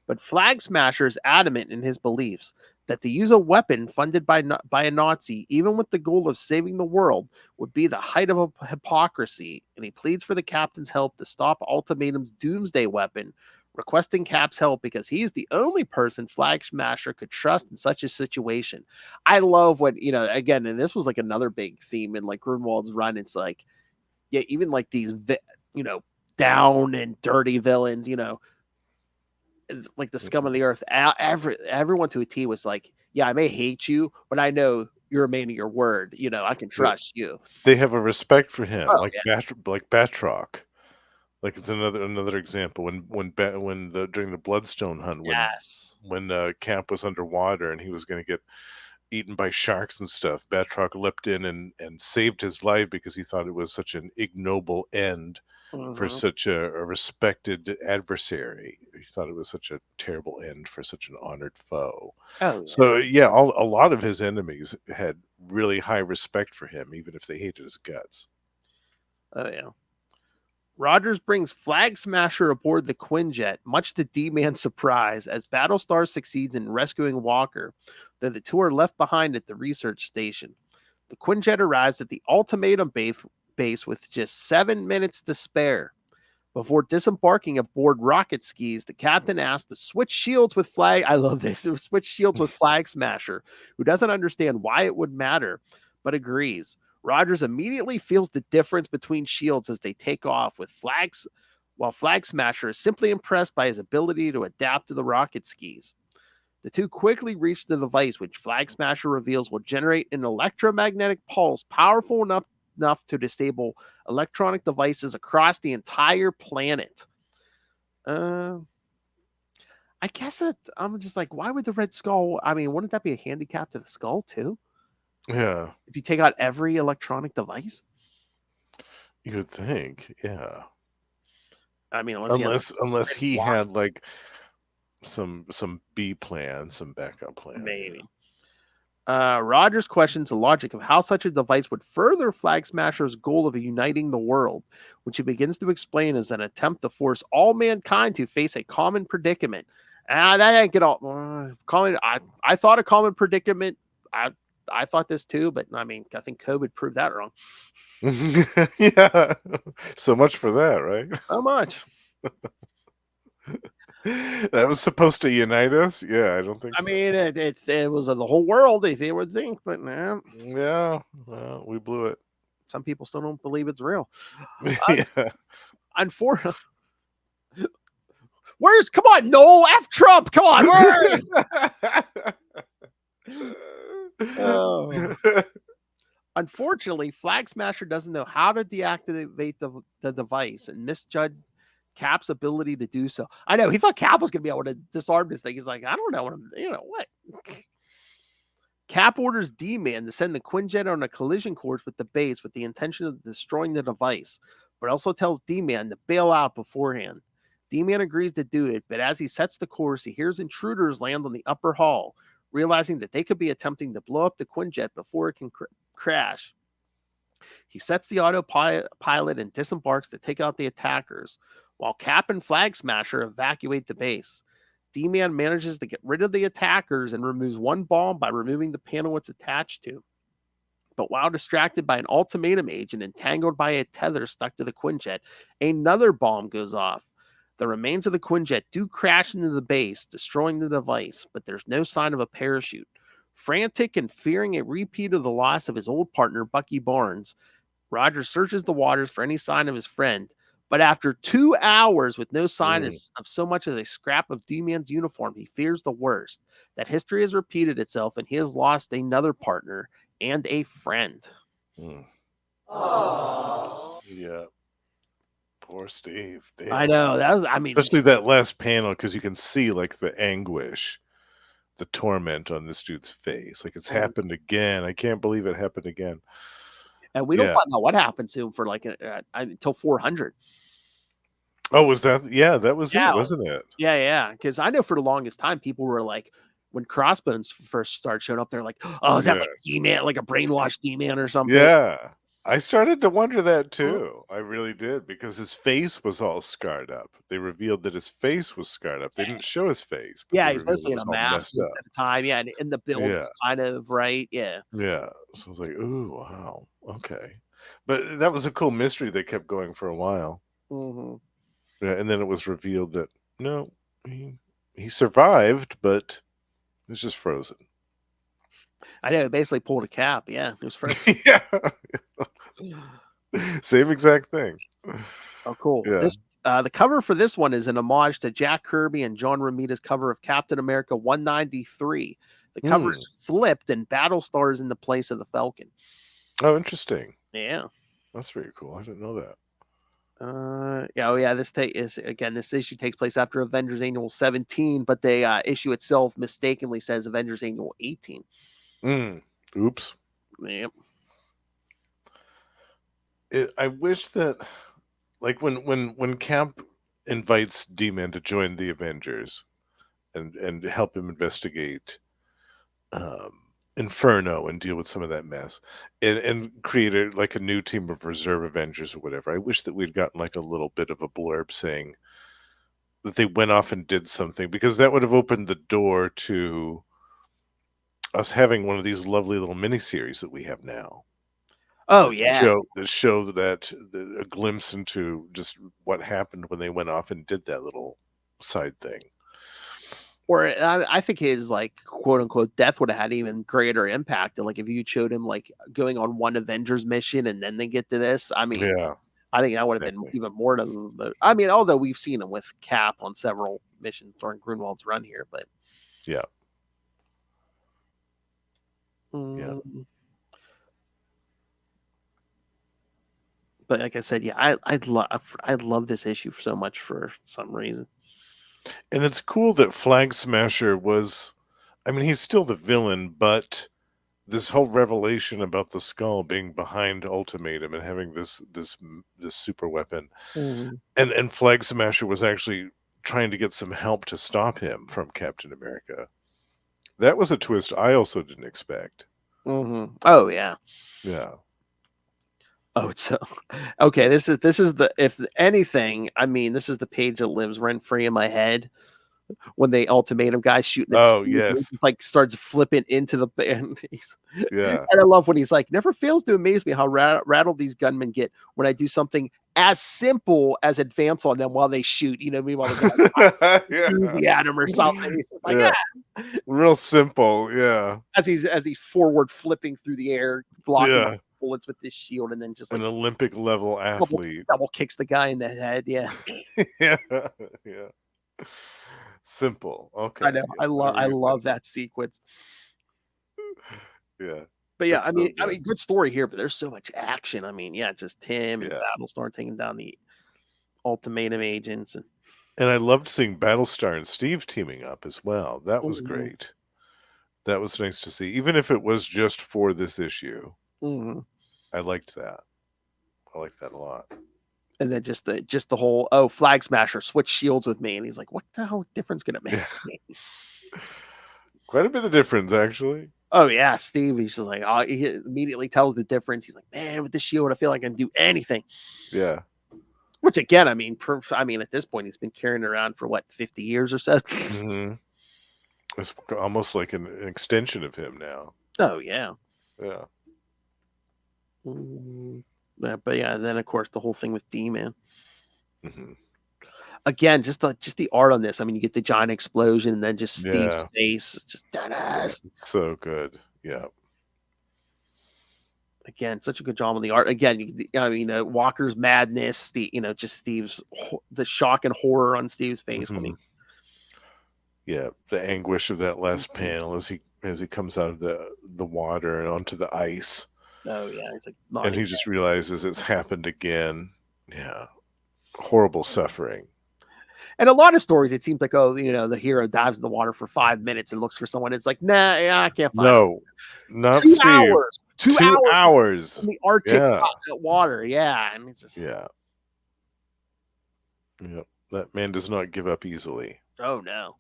But Flag Smasher is adamant in his beliefs that to use a weapon funded by a Nazi, even with the goal of saving the world, would be the height of hypocrisy, and he pleads for the captain's help to stop Ultimatum's doomsday weapon, requesting Cap's help because he is the only person Flag Smasher could trust in such a situation. I love when, again, and this was like another big theme in like Grunwald's run. It's like, yeah, even like these, down and dirty villains, like the scum of the earth, everyone to a T was like, yeah, I may hate you, but I know you're a man of your word. I can trust you. They have a respect for him, Oh, like Batroc. Like, it's another example during the Bloodstone hunt, when Cap was underwater and he was going to get eaten by sharks and stuff, Batroc leapt in and saved his life because he thought it was such an ignoble end for such a respected adversary. He thought it was such a terrible end for such an honored foe. Oh, yeah. So yeah, a lot of his enemies had really high respect for him, even if they hated his guts. Oh yeah. Rogers brings Flag Smasher aboard the Quinjet, much to D-Man's surprise, as Battlestar succeeds in rescuing Walker, though the two are left behind at the research station. The Quinjet arrives at the Ultimatum base with just 7 minutes to spare. Before disembarking aboard rocket skis, the captain asks to switch shields with Flag. I love this. Switch shields with Flag Smasher, who doesn't understand why it would matter, but agrees. Rogers immediately feels the difference between shields as they take off, while Flag Smasher is simply impressed by his ability to adapt to the rocket skis. The two quickly reach the device, which Flag Smasher reveals will generate an electromagnetic pulse powerful enough to disable electronic devices across the entire planet. I guess that I'm just like, why would the Red Skull? I mean, wouldn't that be a handicap to the skull too? Yeah, If you take out every electronic device, you would think. Yeah, I mean, unless he had like some B plan, some backup plan. Maybe. Rogers questions the logic of how such a device would further Flag Smasher's goal of uniting the world, which he begins to explain as an attempt to force all mankind to face a common predicament. That ain't get all common. I thought a common predicament. I thought this too, but I mean, I think COVID proved that wrong. Yeah. So much for that, right? How much? That was supposed to unite us? Yeah, I don't think so. I mean, it was the whole world, they would think, but nah. Yeah, well, we blew it. Some people still don't believe it's real. Yeah. Unfortunately. Come on, Noel F. Trump, come on, where are you? Unfortunately, Flag Smasher doesn't know how to deactivate the device and misjudged Cap's ability to do so. I know, he thought Cap was going to be able to disarm this thing. He's like, I don't know what. Cap orders D-Man to send the Quinjet on a collision course with the base with the intention of destroying the device, but also tells D-Man to bail out beforehand. D-Man agrees to do it, but as he sets the course, he hears intruders land on the upper hall, realizing that they could be attempting to blow up the Quinjet before it can crash. He sets the autopilot and disembarks to take out the attackers, while Cap and Flag Smasher evacuate the base. D-Man manages to get rid of the attackers and removes one bomb by removing the panel it's attached to. But while distracted by an ultimatum agent and tangled by a tether stuck to the Quinjet, another bomb goes off. The remains of the Quinjet do crash into the base, destroying the device, but there's no sign of a parachute. Frantic and fearing a repeat of the loss of his old partner, Bucky Barnes, Rogers searches the waters for any sign of his friend, but after 2 hours with no sign of so much as a scrap of D-Man's uniform, he fears the worst, that history has repeated itself and he has lost another partner and a friend. Yeah. Poor Steve. I Damn. know that was. I mean, Especially that last panel, because you can see like the anguish, the torment on this dude's face. Like it's happened again. I can't believe it happened again. and we don't Yeah. find out what happened to him for like until 400. Oh, was that? Yeah, that was it, Yeah, wasn't it? yeah. Because I know for the longest time, people were like, when Crossbones first started showing up, they're like, "Oh, is that like Yes. D-Man, like a brainwashed D-Man or something?" Yeah. I started to wonder that Uh-huh. too. I really did, because his face was all scarred up. They revealed that his face was scarred up. They didn't show his face, but Yeah, they he's revealed it mostly in was a all mask messed most up. of the time. Yeah, and the build Yeah. was kind of right. Yeah. Yeah. So I was like, "Ooh, wow. Okay." But that was a cool mystery they kept going for a while. Hmm. Yeah, and then it was revealed that no, he survived, but he was just frozen. I know. It basically pulled a cap. Yeah, it was first. Yeah. Same exact thing. Oh, cool. Yeah. The cover for this one is an homage to Jack Kirby and John Romita's cover of Captain America 193. The cover Hmm. is flipped and Battlestar in the place of the Falcon. Oh, interesting. Yeah. That's very cool. I didn't know that. Yeah, oh yeah. This issue takes place after Avengers Annual 17, but the issue itself mistakenly says Avengers Annual 18. Oops. Yep. I wish that, like, when Cap invites D-Man to join the Avengers and help him investigate Inferno and deal with some of that mess, and create like a new team of reserve Avengers or whatever. I wish that we'd gotten like a little bit of a blurb saying that they went off and did something, because that would have opened the door to us having one of these lovely little miniseries that we have now. Oh That yeah. show that a glimpse into just what happened when they went off and did that little side thing. Or I think his like quote unquote death would have had even greater impact. Like if you showed him like going on one Avengers mission and then they get to this. I mean, Yeah, I think that would have been exactly. even more than the. I mean, although we've seen him with Cap on several missions during Grunwald's run here, but Yeah, yeah. mm, but like I said, yeah, I love this issue so much for some reason. And it's cool that Flag Smasher was, I mean, he's still the villain, but this whole revelation about the skull being behind Ultimatum and having this super weapon, Mhm. and Flag Smasher was actually trying to get some help to stop him from Captain America. That was a twist I also didn't expect. Oh yeah. Yeah. Oh, so okay. This is the if anything. I mean, this is the page that lives rent free in my head when the ultimatum guy shooting at Oh, Steve, and he yes. just, like starts flipping into the and Yeah. and I love when he's like, never fails to amaze me how rattled these gunmen get when I do something as simple as advance on them while they shoot. You know, meanwhile the Yeah. movie at him or something. He's just like, Yeah. Real simple. Yeah. as he's forward flipping through the air, blocking Yeah. bullets with this shield, and then just An like Olympic level double, athlete. double kicks the guy in the head. Yeah. Yeah. Yeah. Simple. I Okay. know. Yeah. I know what I you're love saying. that sequence. Yeah. But yeah, It's so I good. mean, good story here, but there's so much action. I mean, yeah, just him and Yeah. Battlestar taking down the ultimatum agents and And I loved seeing Battlestar and Steve teaming up as well. That was mhm, great. That was nice to see. Even if it was just for this issue, mhm. I liked that. I liked that a lot. And then just the whole flag smasher switch shields with me, and he's like, what the hell difference could it make? Yeah. Quite a bit of difference, actually. Oh yeah, Steve. He's just like, he immediately tells the difference. He's like, man, with this shield, I feel like I can do anything. Yeah. Which again, I mean, I mean, at this point, he's been carrying it around for what 50 years or so. Hmm. It's almost like an extension of him now. Oh yeah. Yeah. Yeah, but yeah, and then of course the whole thing with D-Man. Hmm. Again, just the art on this. I mean, you get the giant explosion and then just Steve's Yeah. face. It's just It's so good. Yeah. again, such a good job on the art. Again, I mean, Walker's madness, just Steve's the shock and horror on Steve's face when Hmm. he. Yeah. The anguish of that last panel as he comes out of the water and onto the ice. Oh yeah, he's like And nodding. he just realizes it's happened again. Yeah. horrible suffering. And a lot of stories, it seems like, oh, the hero dives in the water for 5 minutes and looks for someone. It's like, nah, yeah, I can't find him. No, not 2 Steve. hours. 2 2 hours hours. in the Arctic Yeah. water. Yeah. And it's just, Yeah. That man does not give up easily. oh, no.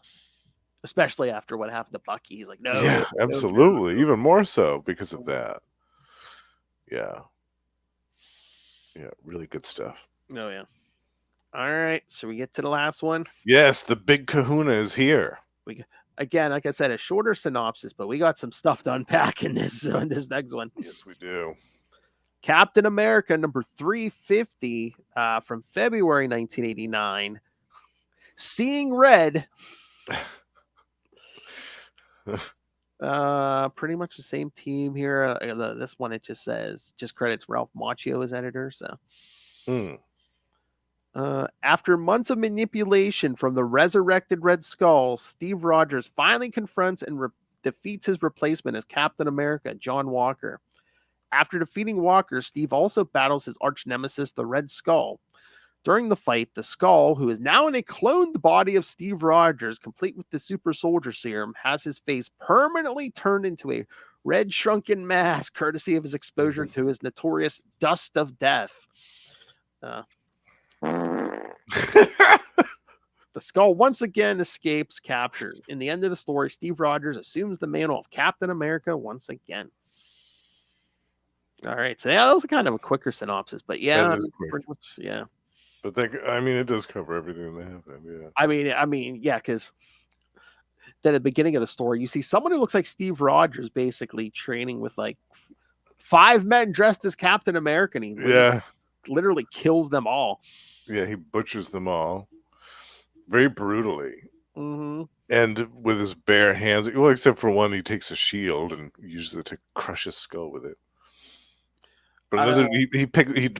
Especially after what happened to Bucky. He's like, no. Yeah, no, absolutely. no. Even more so because of that. Yeah. Yeah, really good stuff. Oh, yeah. All right. So we get to the last one. Yes, the big kahuna is here. Again, like I said, a shorter synopsis, but we got some stuff to unpack in this next one. Yes, we do. Captain America number 350 from February 1989. Seeing Red. Pretty much the same team here. This one, it just credits Ralph Macchio as editor. So, after months of manipulation from the resurrected Red Skull, Steve Rogers finally confronts and defeats his replacement as Captain America, John Walker. After defeating Walker, Steve also battles his arch nemesis, the Red Skull. During the fight, the Skull, who is now in a cloned body of Steve Rogers, complete with the super soldier serum, has his face permanently turned into a red shrunken mask, courtesy of his exposure to his notorious dust of death. The Skull once again escapes capture. In the end of the story, Steve Rogers assumes the mantle of Captain America once again. All right, so that was kind of a quicker synopsis, but yeah, pretty much, yeah. But it does cover everything that happened. Yeah. I mean, yeah, because then at the beginning of the story, you see someone who looks like Steve Rogers basically training with like 5 men dressed as Captain America, and he literally kills them all. Yeah, he butchers them all very brutally. Mm-hmm. And with his bare hands, well, except for one, he takes a shield and uses it to crush his skull with it. But another, he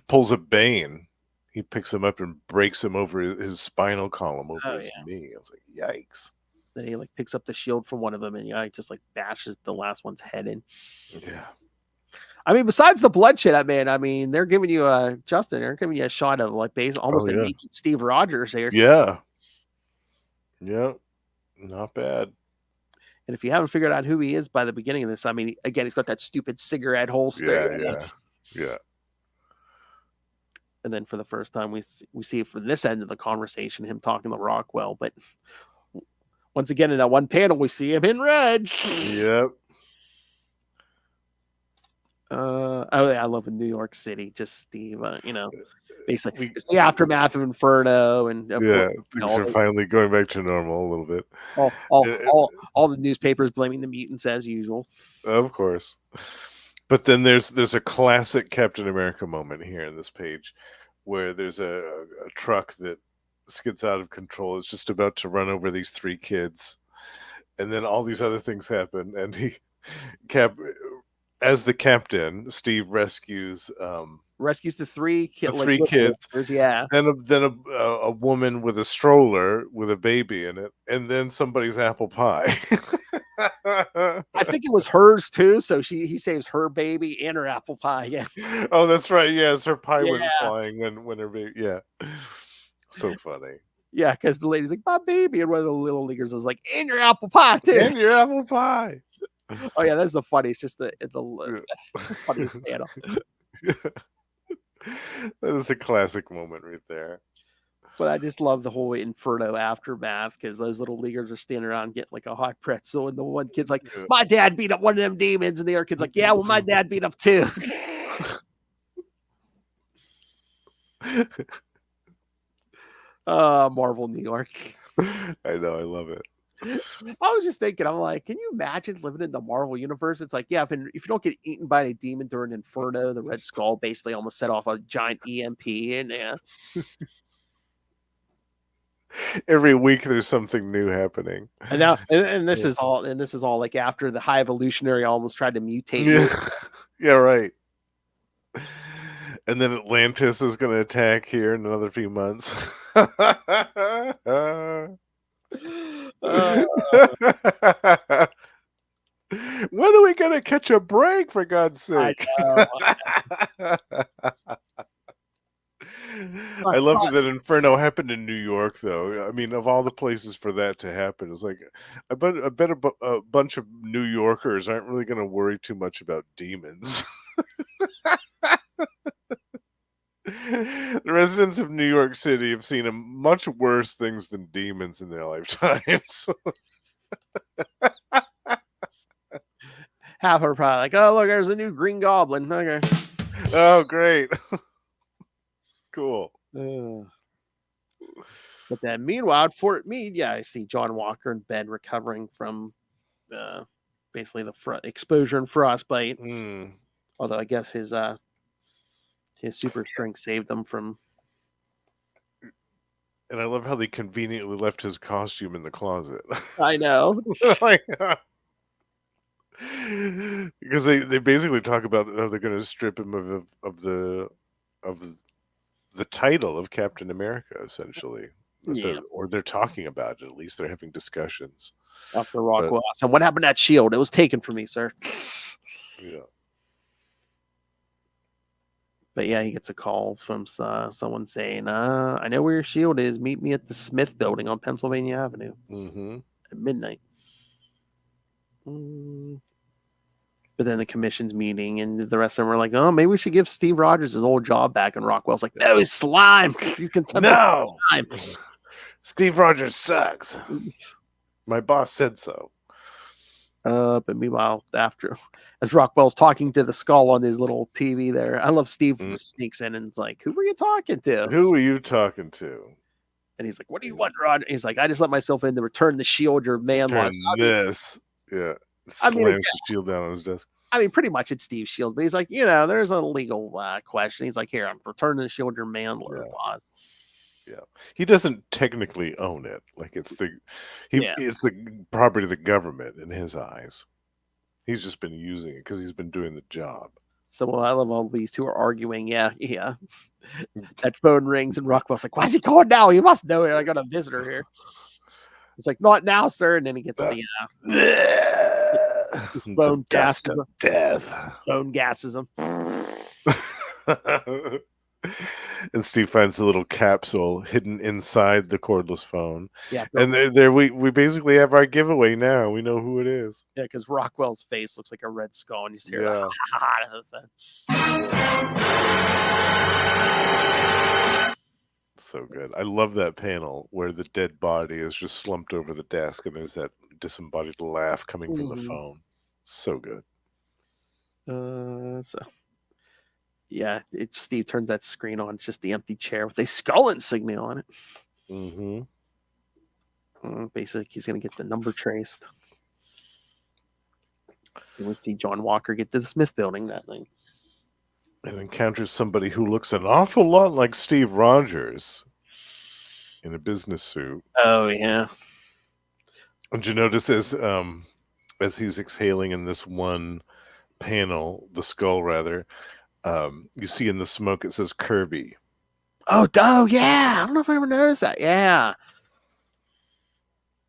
pulls a Bane. He picks him up and breaks him over his spinal column over his knee. I was like, yikes. Then he like picks up the shield from one of them and he just like bashes the last one's head in. Yeah. I mean, besides the bloodshed, I mean, they're giving you Justin, they're giving you a shot of like almost a naked Steve Rogers here. Yeah. Yeah. Not bad. And if you haven't figured out who he is by the beginning of this, I mean, again, he's got that stupid cigarette holster. Yeah. And then for the first time, we see from this end of the conversation, him talking to Rockwell. But once again, in that one panel, we see him in red. Yep. I love in New York City, just Steve, basically it's the aftermath of Inferno, and things are finally going back to normal a little bit. All the newspapers blaming the mutants as usual, of course. But then there's a classic Captain America moment here in this page, where there's a truck that skids out of control. It's just about to run over these 3 kids, and then all these other things happen, and as the captain, Steve rescues the 3 kids. Yeah. Then a woman with a stroller with a baby in it, and then somebody's apple pie. I think it was hers too. So he saves her baby and her apple pie. Yeah. Oh, that's right. Yes, her pie went flying when her baby. Yeah. So funny. Yeah, because the lady's like, my baby, and one of the little leaguers is like, and your apple pie too. And your apple pie. Oh yeah, that's the funniest. Just the funniest panel. That is a classic moment right there. But I just love the whole Inferno aftermath, because those little leaguers are standing around getting like a hot pretzel, and the one kid's like, my dad beat up one of them demons, and the other kid's like, yeah, well, my dad beat up 2. Marvel New York. I know, I love it. I was just thinking, I'm like, can you imagine living in the Marvel universe? It's like, yeah, if you don't get eaten by a demon during Inferno, the Red Skull basically almost set off a giant EMP, and every week there's something new happening. And now, and this is all like after the High Evolutionary almost tried to mutate. Yeah, right. And then Atlantis is going to attack here in another few months. When are we going to catch a break, for God's sake? I love that Inferno happened in New York, though. I mean, of all the places for that to happen, it's like I bet a bunch of New Yorkers aren't really going to worry too much about demons. The residents of New York City have seen much worse things than demons in their lifetimes. Half are probably like, oh, look, there's a new Green Goblin. Okay. Oh, great. Cool. But then, meanwhile, at Fort Meade, yeah, I see John Walker in bed recovering from basically the exposure and frostbite. Although I guess his super strength saved him from. And I love how they conveniently left his costume in the closet. I know. Because they basically talk about how they're going to strip him of the title of Captain America, essentially. Yeah. Or they're talking about it. At least they're having discussions. After Rockwell asked him, what happened to that shield? It was taken from me, sir. Yeah. But yeah, he gets a call from someone saying, I know where your shield is. Meet me at the Smith building on Pennsylvania Avenue at midnight. But then the commission's meeting, and the rest of them were like, oh, maybe we should give Steve Rogers his old job back. And Rockwell's like, no, he's slime. He's no. Slime. Steve Rogers sucks. My boss said so. But meanwhile, as Rockwell's talking to the skull on his little TV there, I love Steve sneaks in and it's like, who were you talking to? Who are you talking to? And he's like, what do you want, Roger? He's like, I just let myself in to return the shield your man lost. Yeah. Slams the shield down on his desk. I mean, pretty much it's Steve's shield, but he's like, there's a legal question. He's like, here, I'm returning the shield your man lost. Yeah, he doesn't technically own it. Like it's the property of the government in his eyes. He's just been using it because he's been doing the job. So I love all these two are arguing. Yeah. That phone rings and Rockwell's like, why is he calling now? He must know it. I got a visitor here. It's like, not now, sir. And then he gets the phone gasses him. Death. His phone gasses him. And Steve finds the little capsule hidden inside the cordless phone. Yeah. And there we basically have our giveaway now. We know who it is. Yeah, because Rockwell's face looks like a red skull, and you see So good. I love that panel where the dead body is just slumped over the desk and there's that disembodied laugh coming from the phone. So good. Yeah, Steve turns that screen on. It's just the empty chair with a skull insignia on it. Basically, he's going to get the number traced. And we see John Walker get to the Smith building that night. And encounters somebody who looks an awful lot like Steve Rogers in a business suit. Oh, yeah. And you notice as he's exhaling in this one panel, the skull rather, you see in the smoke it says Kirby. Oh, yeah. I don't know if anyone noticed that. Yeah.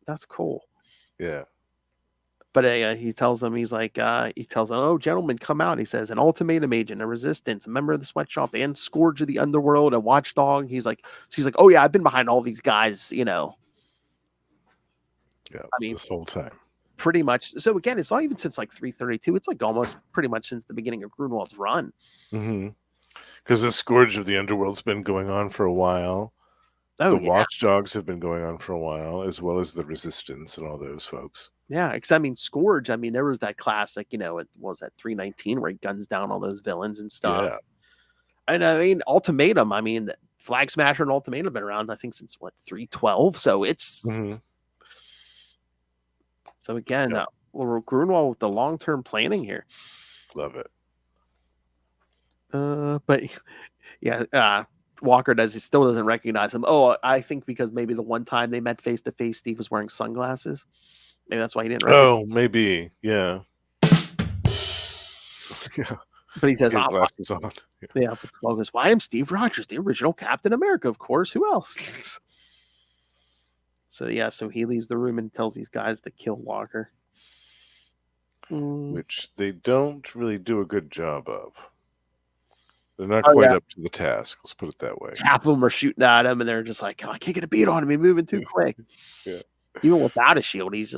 That's cool. Yeah. But he tells them, oh, gentlemen, come out. He says, an ultimatum agent, a resistance, a member of the sweatshop, and scourge of the underworld, a watchdog. She's like, oh, yeah, I've been behind all these guys, Yeah, I mean, this whole time. Pretty much. So, again, it's not even since like 332. It's like almost pretty much since the beginning of Grunwald's run. Because the scourge of the underworld's been going on for a while. The watchdogs have been going on for a while, as well as the resistance and all those folks. Yeah, because I mean, Scourge, there was that classic, it was that 319 where he guns down all those villains and stuff. Yeah. And I mean, Ultimatum, the Flag Smasher and Ultimatum have been around, I think, since 312. So it's. So again, Grunwald with the long term planning here. Love it. But yeah, Walker he still doesn't recognize him. Oh, I think because maybe the one time they met face to face, Steve was wearing sunglasses. Maybe that's why he didn't recognize him. Maybe. Yeah. Yeah. But he says, glasses on. Yeah, but Skull goes, well, I am Steve Rogers, the original Captain America, of course. Who else? So he leaves the room and tells these guys to kill Walker. Which they don't really do a good job of. They're not Oh, quite yeah. up to the task. Let's put it that way. Half of them are shooting at him, and they're just like, "Oh, I can't get a beat on him. He's moving too quick." Yeah. Even without a shield, he's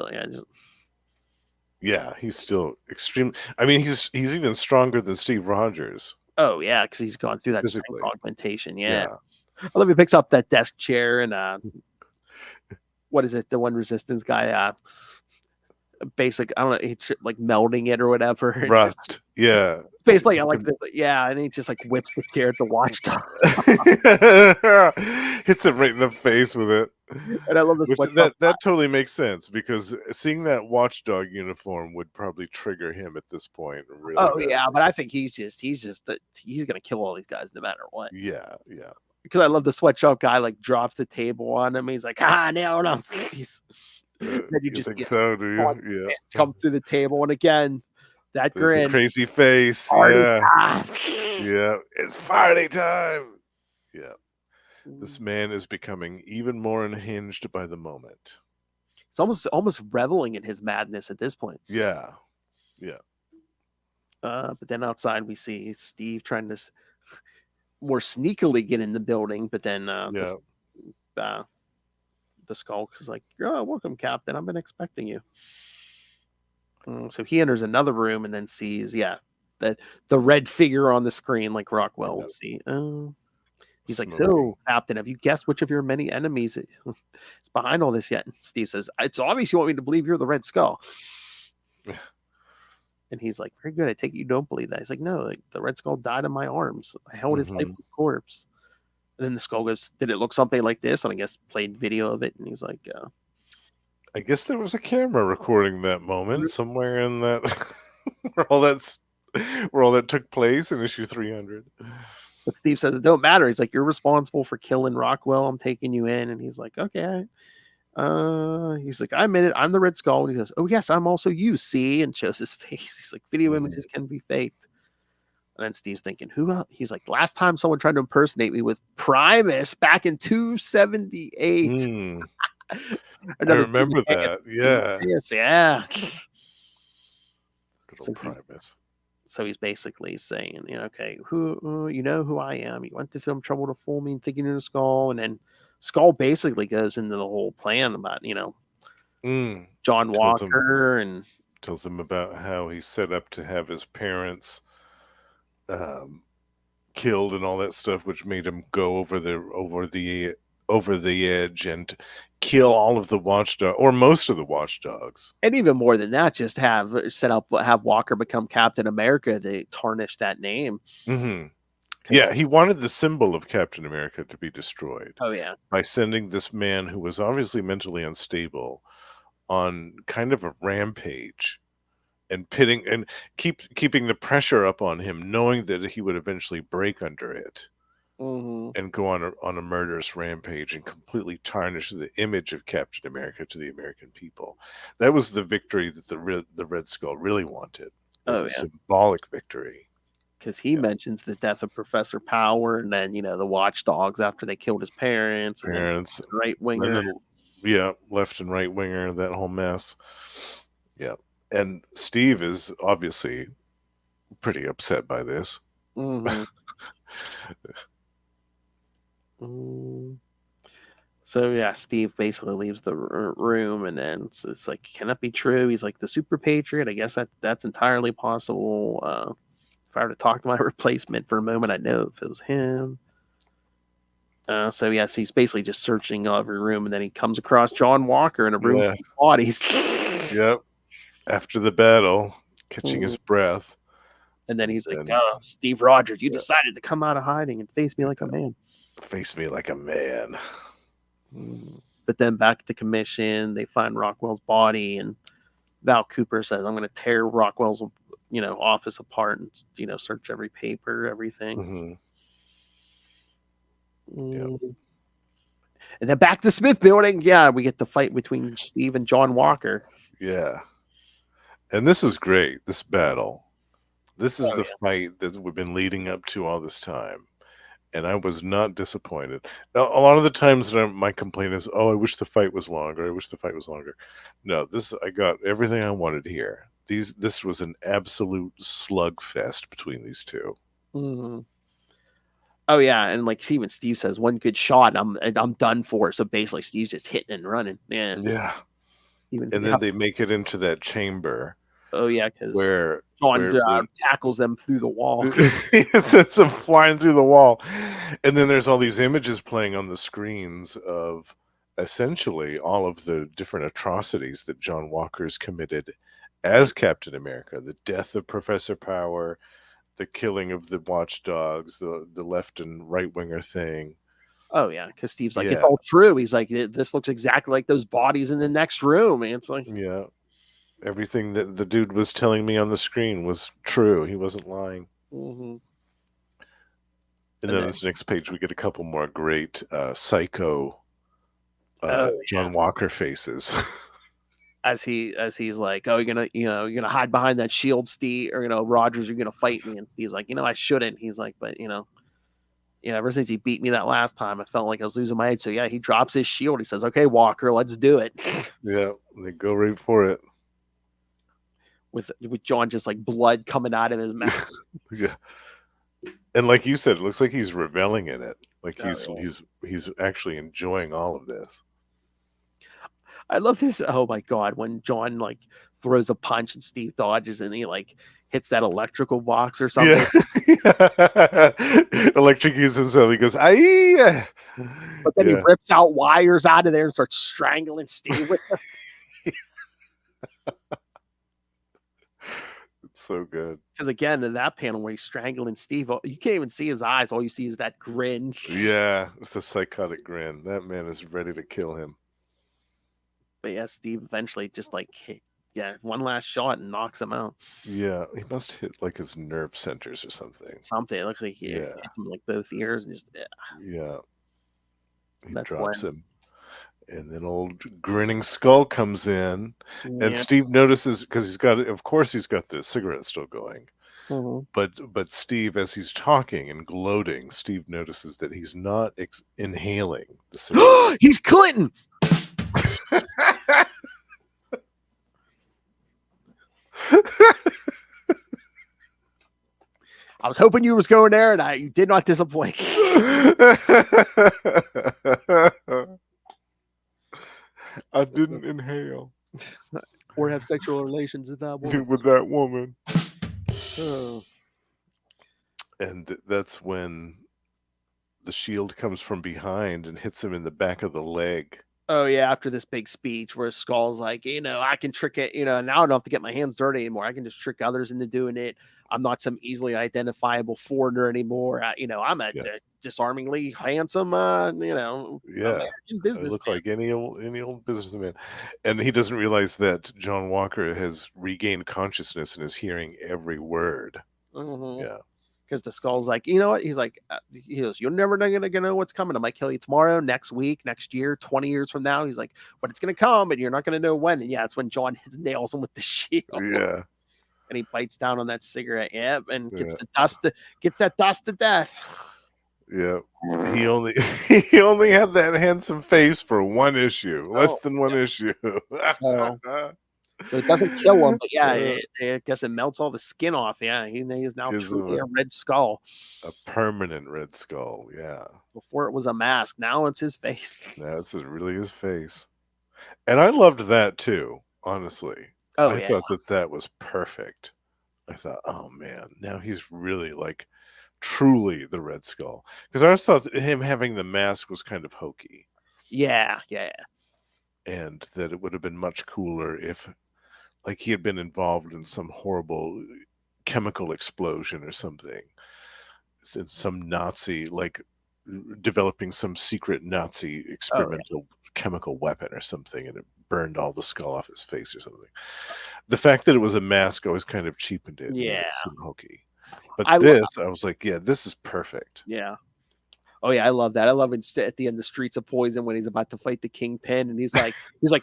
Yeah, he's still extreme. I mean, he's even stronger than Steve Rogers oh yeah, because he's gone through that strength physically. augmentation. Yeah. Yeah. I love he picks up that desk chair and what is it? The one resistance guy. Basic. I don't know. He's like melding it or whatever. And Rust. Yeah. basically, I like this. Yeah, and he just like whips the chair at the watchdog. Hits him right in the face with it. And I love this. Which that totally makes sense, because seeing that watchdog uniform would probably trigger him at this point. Really Oh bad. yeah, but I think he's gonna kill all these guys no matter what. Yeah. Because I love the sweatshop guy like drops the table on him. He's like, nailed him. Then you just think so, do you? Yeah. come through the table, and again, that There's the grin. crazy face. Party Yeah. time. Yeah. It's party time. Yeah. This man is becoming even more unhinged by the moment. It's almost reveling in his madness at this point. Yeah. But then outside we see Steve trying to more sneakily get in the building, but then the Skulk is like, "Oh, welcome, Captain. I've been expecting you." So he enters another room and then sees, the red figure on the screen, like Rockwell will see. He's like, "So, Captain, have you guessed which of your many enemies is behind all this yet?" And Steve says, "It's obvious you want me to believe you're the Red Skull." And he's like, "Very good. I take it you don't believe that." He's like, "No, like, the Red Skull died in my arms. I held his lifeless corpse." And then the Skull goes, "Did it look something like this?" And I guess played video of it. And he's like, I guess there was a camera recording that moment somewhere in that where all that took place in issue 300. But Steve says it don't matter. He's like, "You're responsible for killing Rockwell. I'm taking you in." And he's like, "Okay." He's like, "I admit it. I'm the Red Skull." And he goes, "Oh yes, I'm also you. See?" And shows his face. He's like, "Video images can be faked." And then Steve's thinking, "Who else?" He's like, "Last time someone tried to impersonate me with Primus back in 278." I remember that. Yeah. Yeah. Good old Primus. So he's basically saying, "Okay, who you know who I am? You went to some trouble to fool me and thinking you're the Skull." And then Skull basically goes into the whole plan about, John Walker and tells him about how he set up to have his parents killed and all that stuff, which made him go over the edge and kill all of the watchdog or most of the watchdogs. And even more than that, just have Walker become Captain America to tarnish that name. Yeah, he wanted the symbol of Captain America to be destroyed. Oh yeah, by sending this man who was obviously mentally unstable on kind of a rampage and keeping the pressure up on him, knowing that he would eventually break under it and go on a murderous rampage and completely tarnish the image of Captain America to the American people. That was the victory that the Red Skull really wanted. It was a symbolic victory. Because he mentions the death of Professor Power, and then the Watchdogs after they killed his parents, and right winger, left and right winger, that whole mess. Yeah, and Steve is obviously pretty upset by this. So Steve basically leaves the room, and then it's like, can that be true? He's like, the Super Patriot. I guess that's entirely possible. If I were to talk to my replacement for a moment, I'd know if it was him. So he's basically just searching every room, and then he comes across John Walker in a room of bodies. Yep. After the battle, catching his breath. And then he's like, "Oh, Steve Rogers, you decided to come out of hiding and face me like a man." Face me like a man. But then back at the commission, they find Rockwell's body, and Val Cooper says, "I'm going to tear Rockwell's office apart and search every paper, everything." And then back to the Smith building. We get the fight between Steve and John Walker. And this is great, this battle. This is the fight that we've been leading up to all this time, and I was not disappointed. Now, a lot of the times that my complaint is, "Oh, I wish the fight was longer. I wish the fight was longer." No, I got everything I wanted here. This was an absolute slugfest between these two. Oh yeah, and like even Steve says, one good shot, and I'm done for. So basically, Steve's just hitting and running. Yeah, Yeah. even And then they make it into that chamber oh yeah, because where John where tackles them through the wall. he sends them flying through the wall. And then there's all these images playing on the screens of essentially all of the different atrocities that John Walker's committed as Captain America. The death of Professor Power, the killing of the watchdogs, the left and right winger thing. Oh yeah, because Steve's like, it's Yeah. all true. He's like, this looks exactly like those bodies in the next room. And it's like, Yeah. Everything that the dude was telling me on the screen was true. He wasn't lying. mm-hmm. And then this next page, we get a couple more great psycho John Walker faces. as he's like, oh, you're gonna hide behind that shield, Steve, or Rogers, you're gonna fight me. And Steve's like, I shouldn't. He's like, but ever since he beat me that last time, I felt like I was losing my head. So yeah, he drops his shield. He says, okay, Walker, let's do it. Yeah, they go right for it. With John just like blood coming out of his mouth. Yeah. And like you said, it looks like he's reveling in it. Like Oh, he's actually enjoying all of this. I love this. Oh my god, when John like throws a punch and Steve dodges and he like hits that electrical box or something. Yeah. Electrocutes himself. He goes, "Aye!" But then he rips out wires out of there and starts strangling Steve with them. It's so good. Because again, in that panel where he's strangling Steve, you can't even see his eyes. All you see is that grin. Yeah, it's a psychotic grin. That man is ready to kill him. But yeah, Steve eventually just like one last shot and knocks him out. Yeah, he must hit like his nerve centers or something. Something. It looks like he hits him like both ears and just yeah. He That's drops him. And then old grinning Skull comes in, and Steve notices, because he's got the cigarette still going. Mm-hmm. But Steve, as he's talking and gloating, Steve notices that he's not inhaling the cigarette. He's Clinton. I was hoping you was going there, and you did not disappoint. I didn't inhale or have sexual relations with that woman. Oh. And that's when the shield comes from behind and hits him in the back of the leg. Oh yeah, after this big speech where Skull's like, I can trick it, now I don't have to get my hands dirty anymore. I can just trick others into doing it. I'm not some easily identifiable foreigner anymore. I'm a disarmingly handsome, American businessman. I look like any old businessman. And he doesn't realize that John Walker has regained consciousness and is hearing every word. Mm-hmm. Yeah. Because the Skull's like, you know what? He's like, he goes, you're never gonna know what's coming. I might kill you tomorrow, next week, next year, 20 years from now. He's like, but it's gonna come, and you're not gonna know when. And yeah, it's when John nails him with the shield. Yeah. And he bites down on that cigarette, and gets that dust to death. Yeah. He only had that handsome face for one issue, less than one issue. So it doesn't kill him, but yeah, I guess it melts all the skin off. Yeah, he is now truly a Red Skull. A permanent Red Skull, yeah. Before it was a mask, now it's his face. Now it's really his face. And I loved that too, honestly. I thought that was perfect. I thought, oh man, now he's really like truly the Red Skull. Because I always thought him having the mask was kind of hokey. Yeah. And that it would have been much cooler if like he had been involved in some horrible chemical explosion or something. In some Nazi, like developing some secret Nazi experimental chemical weapon or something, and it burned all the skull off his face or something. The fact that it was a mask always kind of cheapened it. Yeah. It seemed hokey. But I was like, yeah, this is perfect. Yeah. Oh yeah, I love that. I love it at the end of Streets of Poison when he's about to fight the Kingpin, and he's like,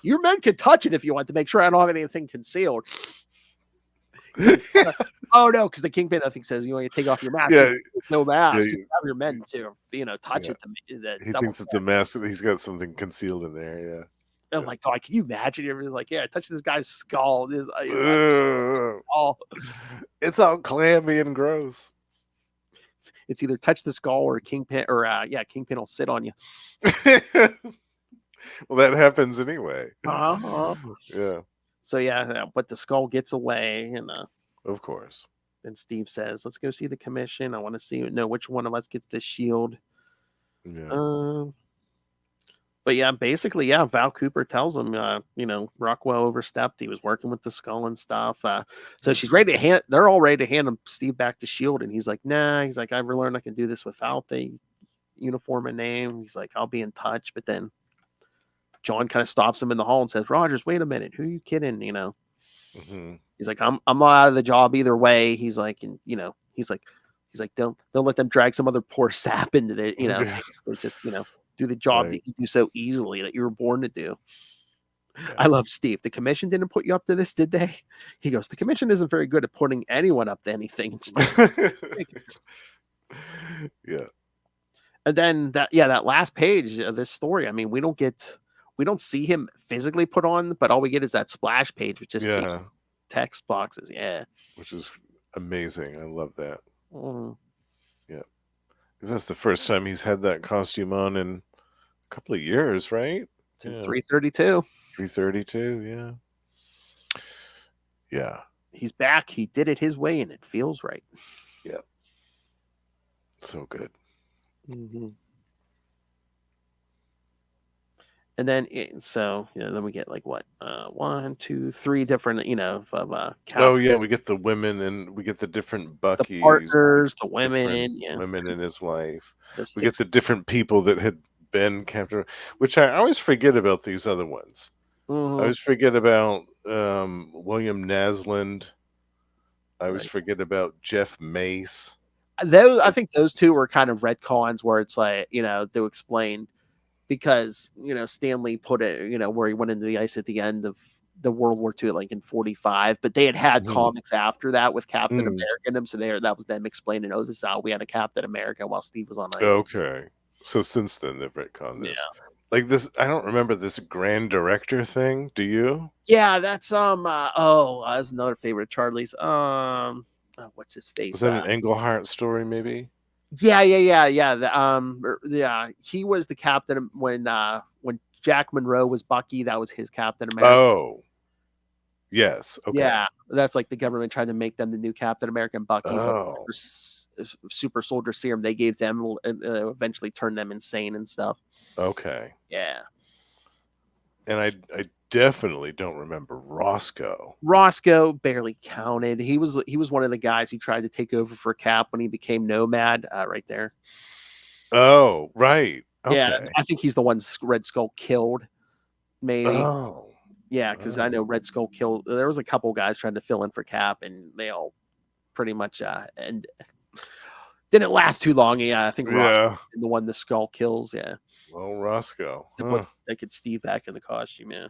your men can touch it if you want to make sure I don't have anything concealed. Oh no, because the Kingpin I think says you want to take off your mask. Yeah, no mask. You have your men to touch it. He thinks it's a mask. He's got something concealed in there. Yeah. Oh my god, can you imagine? Everyone's like, touch this guy's skull. It's all clammy and gross. it's either touch the skull or Kingpin, or Kingpin will sit on you. Well, that happens anyway. Uh-huh. Yeah, So but the skull gets away, and of course. then Steve says, "Let's go see the commission. I want to know which one of us gets this shield." Yeah. But basically, Val Cooper tells him, Rockwell overstepped. He was working with the skull and stuff. So she's ready to they're all ready to hand him Steve back the shield. And he's like, nah, he's like, I've learned I can do this without the uniform and name. He's like, I'll be in touch. But then John kind of stops him in the hall and says, Rogers, wait a minute. Who are you kidding? He's like, I'm not out of the job either way. He's like, and he's like, don't let them drag some other poor sap into the, basically just, do the job that you do so easily that you were born to do. Yeah. I love Steve. The commission didn't put you up to this, did they? He goes, the commission isn't very good at putting anyone up to anything. Yeah. And then that last page of this story, I mean, we don't see him physically put on, but all we get is that splash page, which is the text boxes. Yeah. Which is amazing. I love that. Mm. Yeah. Because that's the first time he's had that costume on in a couple of years, right? Since 332. 332, yeah. Yeah. He's back. He did it his way, and it feels right. Yeah. So good. Mm-hmm. And then then we get like what 1, 2, 3 different oh yeah, we get the women and we get the different Buckies, the partners, the women, women in his life. We get the different people that had been Captain, which I always forget about these other ones. Mm-hmm. I always forget about William Nasland. I always forget about Jeff Mace. I think those two were kind of retcons where it's like, to explain, because, Stanley put it, where he went into the ice at the end of the World War II, like in 45, but they had comics after that with Captain America in them. So that was them explaining, this is how we had a Captain America while Steve was on ice. Okay. So since then they've retconned this. Yeah. Like this, I don't remember this grand director thing. Do you? Yeah, that's that's another favorite of Charlie's. What's his face? Was that an Englehart story, maybe? Yeah. He was the captain when Jack Monroe was Bucky. That was his Captain America. Oh, yes. Okay. Yeah, that's like the government tried to make them the new Captain America and Bucky. Oh. But super soldier serum they gave them eventually turned them insane and stuff. Okay. Yeah. And I definitely don't remember Roscoe. Roscoe barely counted. He was one of the guys who tried to take over for Cap when he became Nomad. Right there. Oh, right. Okay. Yeah, I think he's the one Red Skull killed. Maybe. Oh. Yeah, because I know Red Skull killed. There was a couple guys trying to fill in for Cap, and they all pretty much and didn't last too long. Yeah, I think Roscoe the one the Skull kills. Yeah. Well, Roscoe. That gets Steve back in the costume. Yeah.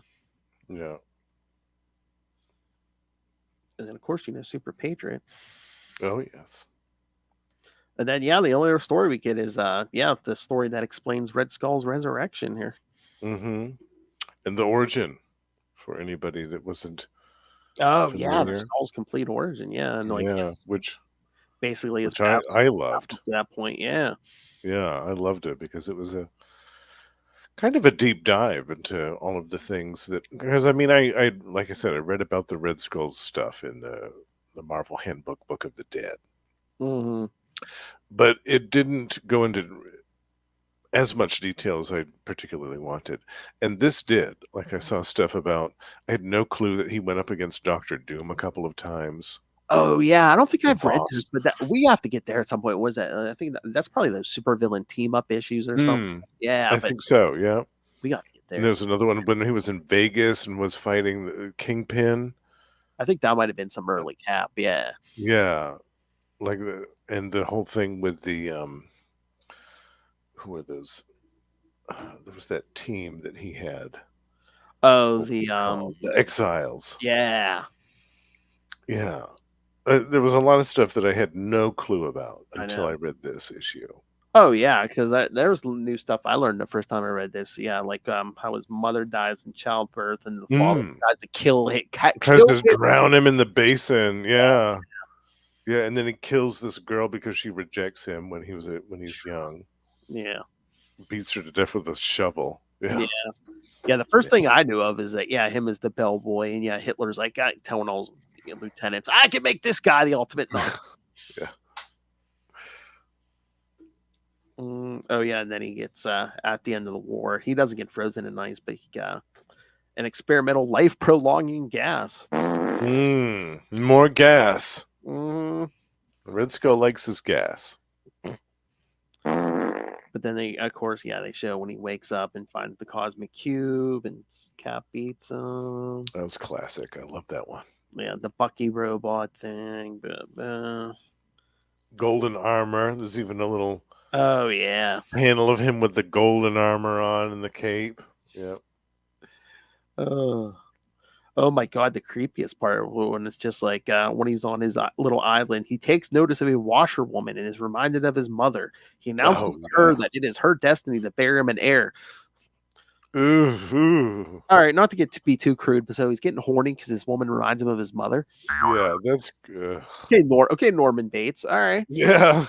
Yeah. And then of course Super Patriot. Oh yes. And then the only other story we get is the story that explains Red Skull's resurrection here. Mm-hmm. And the origin for anybody that wasn't. Oh familiar. The Skull's complete origin. Yeah, and which basically is I loved at that point. Yeah. Yeah, I loved it because it was a kind of a deep dive into all of the things because I mean I like I said, I read about the Red Skull stuff in the Marvel Handbook Book of the Dead. Mm-hmm. But it didn't go into as much detail as I particularly wanted. And this did. Like I saw stuff about, I had no clue that he went up against Dr. Doom a couple of times. Oh yeah, I don't think I've read this, but we have to get there at some point. Was that? I think that's probably those supervillain team up issues or something. Yeah, I think so. Yeah, we got to get there. And there's another one when he was in Vegas and was fighting the Kingpin. I think that might have been some early Cap. Yeah, yeah, like the whole thing with the who were those? There was that team that he had. Oh, the Exiles. Yeah. Yeah. There was a lot of stuff that I had no clue about until I read this issue. Oh yeah, because there was new stuff I learned the first time I read this. Yeah, like how his mother dies in childbirth and the father tries to kill it. Tries to drown him in the basin. Yeah. Yeah, and then he kills this girl because she rejects him when he's young. Yeah. Beats her to death with a shovel. Yeah. Yeah, the first thing I knew of is that him as the bellboy, and Hitler's like telling all his lieutenants, I can make this guy the ultimate Nazi. Yeah. Oh yeah, and then he gets at the end of the war, he doesn't get frozen in ice, but he got an experimental life prolonging gas. More gas. Mm. Red Skull likes his gas. But then they show when he wakes up and finds the cosmic cube, and Cap beats him. That was classic. I love that one. Yeah, the Bucky robot thing. Golden armor. There's even a little panel of him with the golden armor on and the cape. Yep. Oh my god, the creepiest part when it's just like when he's on his little island, he takes notice of a washerwoman and is reminded of his mother. He announces to her that it is her destiny to bear him an heir. Ooh. All right, not to be too crude, but so he's getting horny because this woman reminds him of his mother. Yeah, that's okay, Norman Bates. All right. Yeah.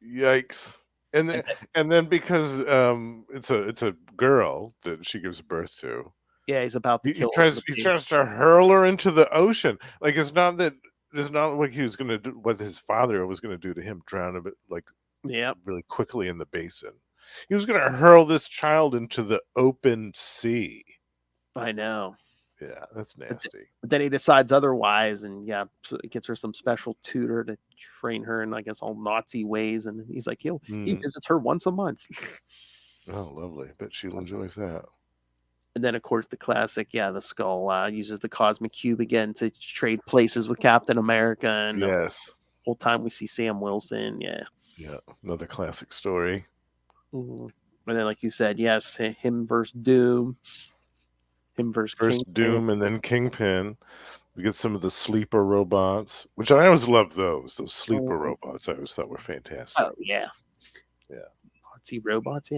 Yikes. And then because it's a girl that she gives birth to. Yeah, he's about to kill her. He tries to hurl her into the ocean. Like it's not like he was gonna do what his father was gonna do to him, drown him really quickly in the basin. He was gonna hurl this child into the open sea. I know. Yeah, that's nasty. But then he decides otherwise, and gets her some special tutor to train her in, I guess, all Nazi ways. And he's like, he visits her once a month. Oh, lovely. Bet she enjoys that. And then, of course, the classic, the Skull uses the cosmic cube again to trade places with Captain America. And the whole time we see Sam Wilson. Yeah, another classic story. And then, like you said, him versus Doom. Him versus First Doom and then Kingpin. We get some of the sleeper robots, which I always loved those sleeper robots. I always thought were fantastic. Oh, yeah. Nazi robots,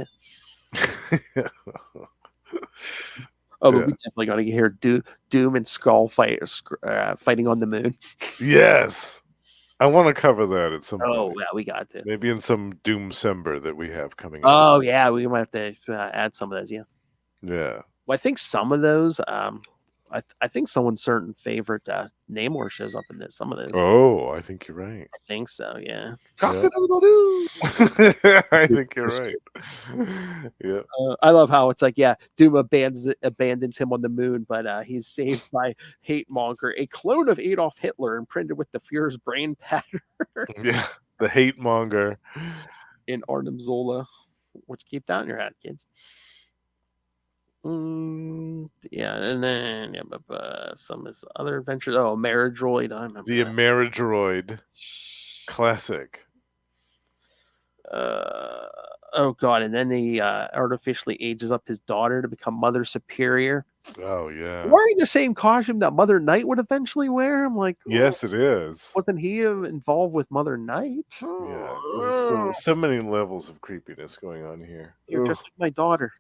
Oh, but we definitely got to hear Doom and Skull fighting on the moon. Yes. I want to cover that at some point. Oh, yeah, we got to. Maybe in some Doomsember that we have coming up. Oh, yeah, we might have to add some of those, Yeah. Well, I think some of those, I think someone's certain favorite Namor shows up in this. Some of those. Oh, I think you're right. I think so, yeah. I think you're right. Yeah. I love how it's like, Doom abandons him on the moon, but he's saved by Hate Monger, a clone of Adolf Hitler imprinted with the Fuhrer's brain pattern. Yeah, the Hate Monger. In Arnim Zola. Which keep that in your head, kids. And then some of his other adventures. Oh, Ameridroid. I remember the Ameridroid. Classic. Oh god, and then he artificially ages up his daughter to become Mother Superior. Oh yeah. Wearing the same costume that Mother Night would eventually wear. I'm like, yes, it is. Wasn't he involved with Mother Night? Yeah. So many levels of creepiness going on here. You're just like my daughter.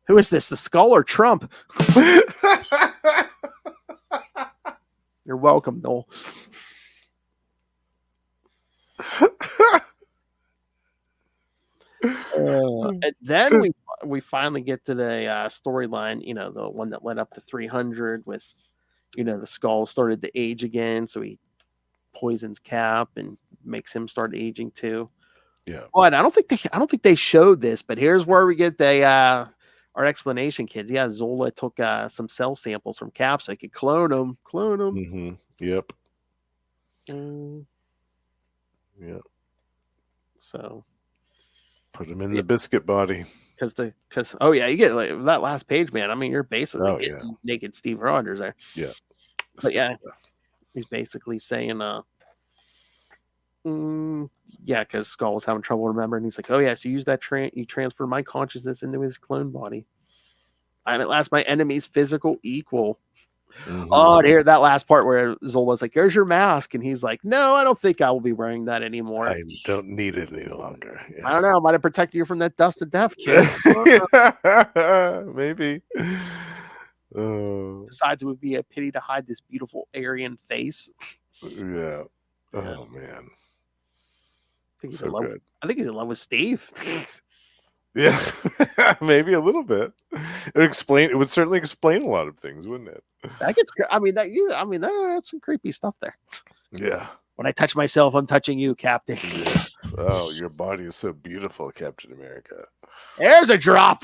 Who is this? The Skull or Trump? You're welcome, Noel. And then we finally get to the storyline, the one that led up to 300 with, the Skull started to age again. So he poisons Cap and makes him start aging too. Yeah. But I don't think they showed this, but here's where we get our explanation, kids. Yeah, Zola took some cell samples from Cap so he could clone them. Mm-hmm. Yep. Yep. So put him in the biscuit body. Because you get like that last page, man. I mean, you're basically getting naked Steve Rogers there. Yeah. But he's basically saying because Skull was having trouble remembering. He's like, oh yeah, so you use that you transfer my consciousness into his clone body. I'm at last my enemy's physical equal. Mm-hmm. Oh, here that last part where Zola's like, "Here's your mask," and he's like, "No, I don't think I will be wearing that anymore. I don't need it any longer." Yeah. I don't know. Might have protected you from that dust of death, kid. Maybe. Besides, it would be a pity to hide this beautiful Aryan face. Yeah. Yeah. Oh man. I think he's So in love. good. I think he's in love with Steve. Yeah. Maybe a little bit. It would certainly explain a lot of things, wouldn't it? That gets. I mean, that's some creepy stuff there. Yeah. When I touch myself, I'm touching you, Captain. Yes. Oh, your body is so beautiful, Captain America. There's a drop.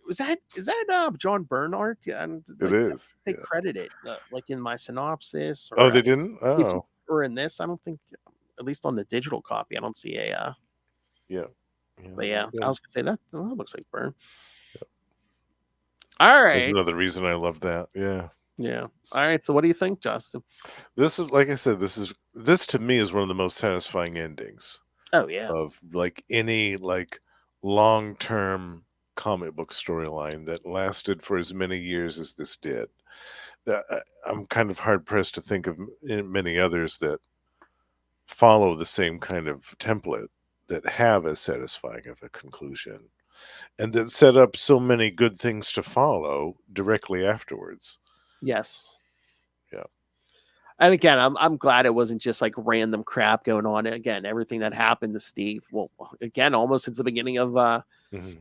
Is that John Bernhardt? Yeah, and It is. they Yeah. credit it like in my synopsis. Oh, Or they didn't? Oh. or in this. I don't think, at least on the digital copy, I don't see a. Yeah. But yeah, Yeah. I was gonna say that looks like Bern. All That's right. another reason I love that. Yeah. Yeah. All right. So what do you think, Justin? This is, like I said, this to me is one of the most satisfying endings Oh yeah. of like any like long-term comic book storyline that lasted for as many years as this did. I'm kind of hard pressed to think of many others that follow the same kind of template that have as satisfying of a conclusion and that set up so many good things to follow directly afterwards. Yes. Yeah. And again, I'm glad it wasn't just like random crap going on. Again, everything that happened to Steve, well, again, almost since the beginning of Mhm.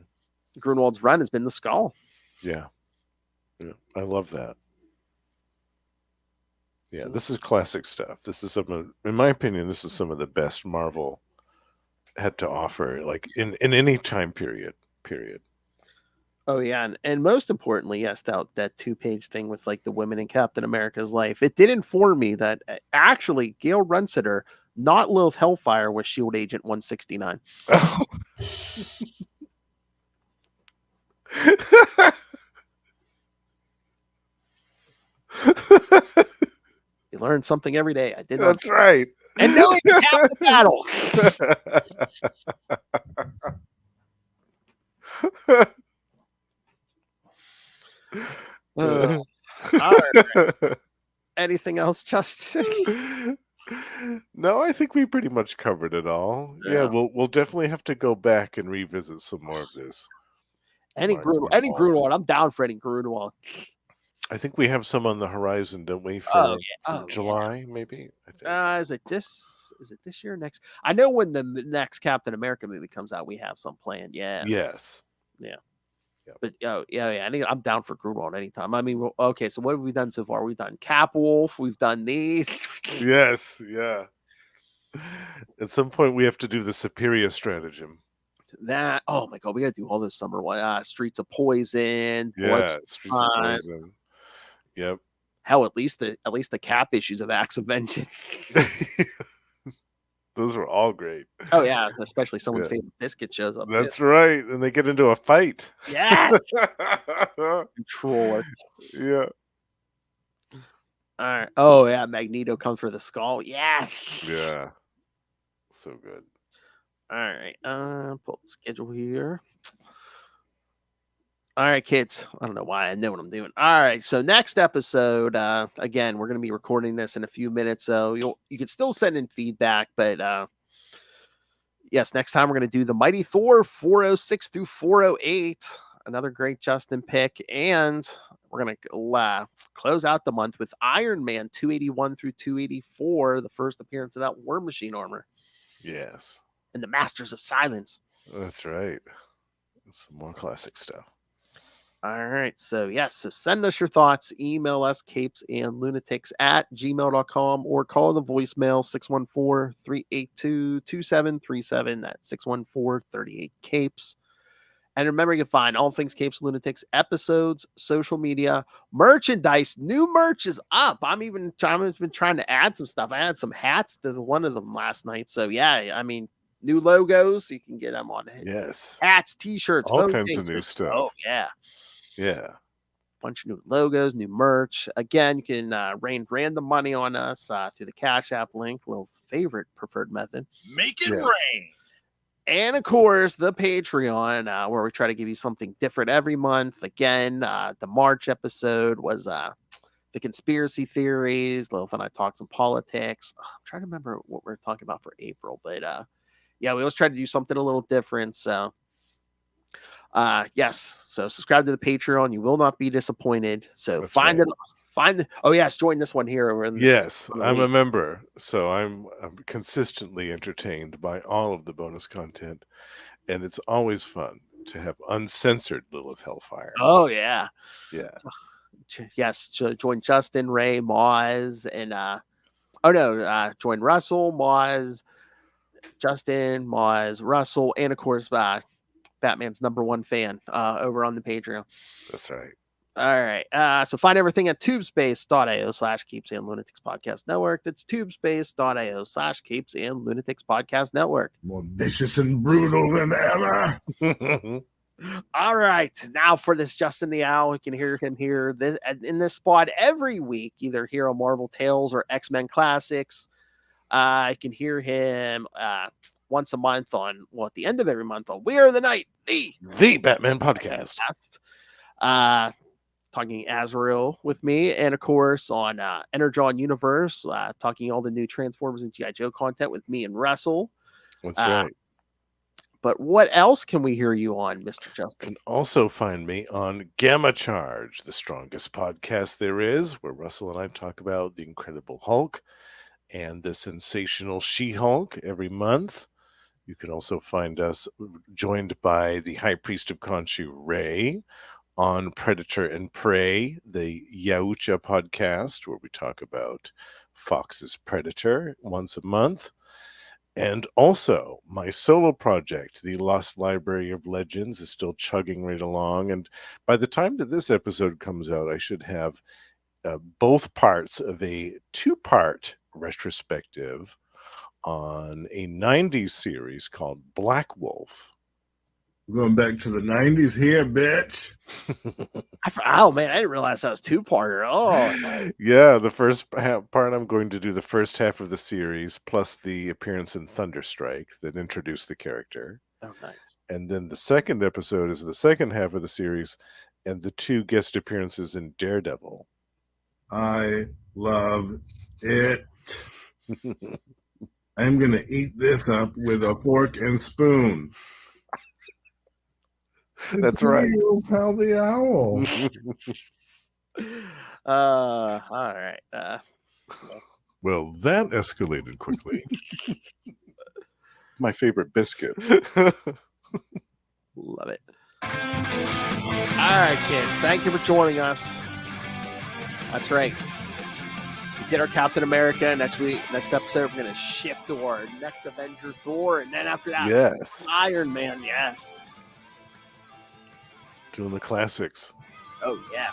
Grunwald's run has been the skull. Yeah. Yeah. I love that. Yeah, this is classic stuff. This is in my opinion, this is some of the best Marvel had to offer, like in any time period. Oh yeah, and most importantly, yes, that 2-page thing with like the women in Captain America's life. It did inform me that actually Gail Runcitor, not Lilith Hellfire, was Shield Agent 169. You learn something every day. I did not. That's right. And knowing it's half the battle. All right. Anything else, Justin? No, I think we pretty much covered it all. Yeah, we'll definitely have to go back and revisit some more of this. Any Grunwald. I'm down for any Grunwald. I think we have some on the horizon, don't we? For July, maybe. I think. Is it this year? Next? I know when the next Captain America movie comes out, we have some planned. Yeah. Yes. Yeah. Yep. But I'm down for Grunwald anytime. I mean, okay. So what have we done so far? We've done Capwolf. We've done these. Yes. Yeah. At some point, we have to do the superior stratagem. That. Oh my god, we got to do all those summer one. Streets of Poison. Yeah. Streets of Poison. Yep. Hell, at least the Cap issues of Acts of Vengeance. Those were all great. Oh yeah, especially someone's favorite biscuit shows up. That's right, and they get into a fight. Yeah. Controller. Yeah. All right. Oh yeah, Magneto comes for the skull. Yes. Yeah. So good. All right. Pull up the schedule here. All right, kids. I don't know why. I know what I'm doing. All right. So next episode, again, we're going to be recording this in a few minutes. So you can still send in feedback, but yes, next time we're going to do the Mighty Thor 406 through 408. Another great Justin pick. And we're going to close out the month with Iron Man 281 through 284, the first appearance of that War Machine armor. Yes. And the Masters of Silence. That's right. Some more classic stuff. All right. So, yes. So send us your thoughts. Email us, CapesandLunatics@gmail.com, or call the voicemail 614-382-2737. That's 614-38-CAPES. And remember, you can find all things Capes and Lunatics, episodes, social media, merchandise. New merch is up. I've been trying to add some stuff. I added some hats to one of them last night. So, yeah, I mean, new logos. You can get them on Yes. hats, t-shirts, all kinds of new stuff. Oh, yeah. Yeah. Bunch of new logos, new merch. Again, you can rain random money on us through the Cash App link, Lil's favorite preferred method. Make it rain. And of course, the Patreon, where we try to give you something different every month. Again, the March episode was the conspiracy theories. Lilith and I talked some politics. I'm trying to remember what we were talking about for April, but yeah, we always try to do something a little different. So Yes. So subscribe to the Patreon. You will not be disappointed. So That's find right. it. Oh yes, join this one here. Over in Yes, the I'm a week. member, so I'm consistently entertained by all of the bonus content, and it's always fun to have uncensored Lilith Hellfire. Oh yeah. Yeah, Yes. Join Justin, Ray, Moz, and join Russell, Moz, Justin, Moz, Russell, and of course Batman's #1 fan over on the Patreon. that's right. All right. So find everything at tubespace.io/Capes and Lunatics Podcast Network. That's tubespace.io/Capes and Lunatics Podcast Network. More vicious and brutal than ever. All right. Now for this Justin the Owl, you can hear him here in this spot every week, either here on Marvel Tales or X-Men Classics. I can hear him once a month at the end of every month on We Are the Night, the Batman podcast. Talking Azrael with me, and of course on Energon Universe, talking all the new Transformers and G.I. Joe content with me and Russell. That's right. But what else can we hear you on, Mr. Justin? You can also find me on Gamma Charge, the strongest podcast there is, where Russell and I talk about the Incredible Hulk and the sensational She-Hulk every month. You can also find us joined by the High Priest of Khonshu, Ray, on Predator and Prey, the Yaucha podcast, where we talk about Fox's Predator once a month. And also, my solo project, The Lost Library of Legends, is still chugging right along. And by the time that this episode comes out, I should have both parts of a 2-part retrospective on a 90s series called Black Wolf. We're going back to the 90s here, bitch. Oh man, I didn't realize that was 2-parter. Oh, yeah, the first part, I'm going to do the first half of the series plus the appearance in Thunderstrike that introduced the character. Oh, nice. And then the second episode is the second half of the series and the 2 guest appearances in Daredevil. I love it. I'm going to eat this up with a fork and spoon. That's right. Little pal the owl. All right. Well, that escalated quickly. My favorite biscuit. Love it. All right, kids. Thank you for joining us. That's right. We did our Captain America. Next episode, we're going to shift to our next Avenger Thor. And then after that, yes, Iron Man. Yes. Doing the classics. Oh, yeah.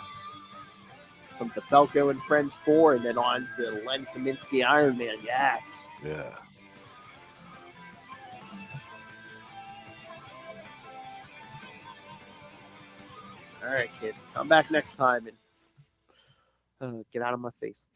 Some DeFalco and Friends 4, and then on to Len Kaminsky Iron Man. Yes. Yeah. All right, kids. Come back next time and get out of my face.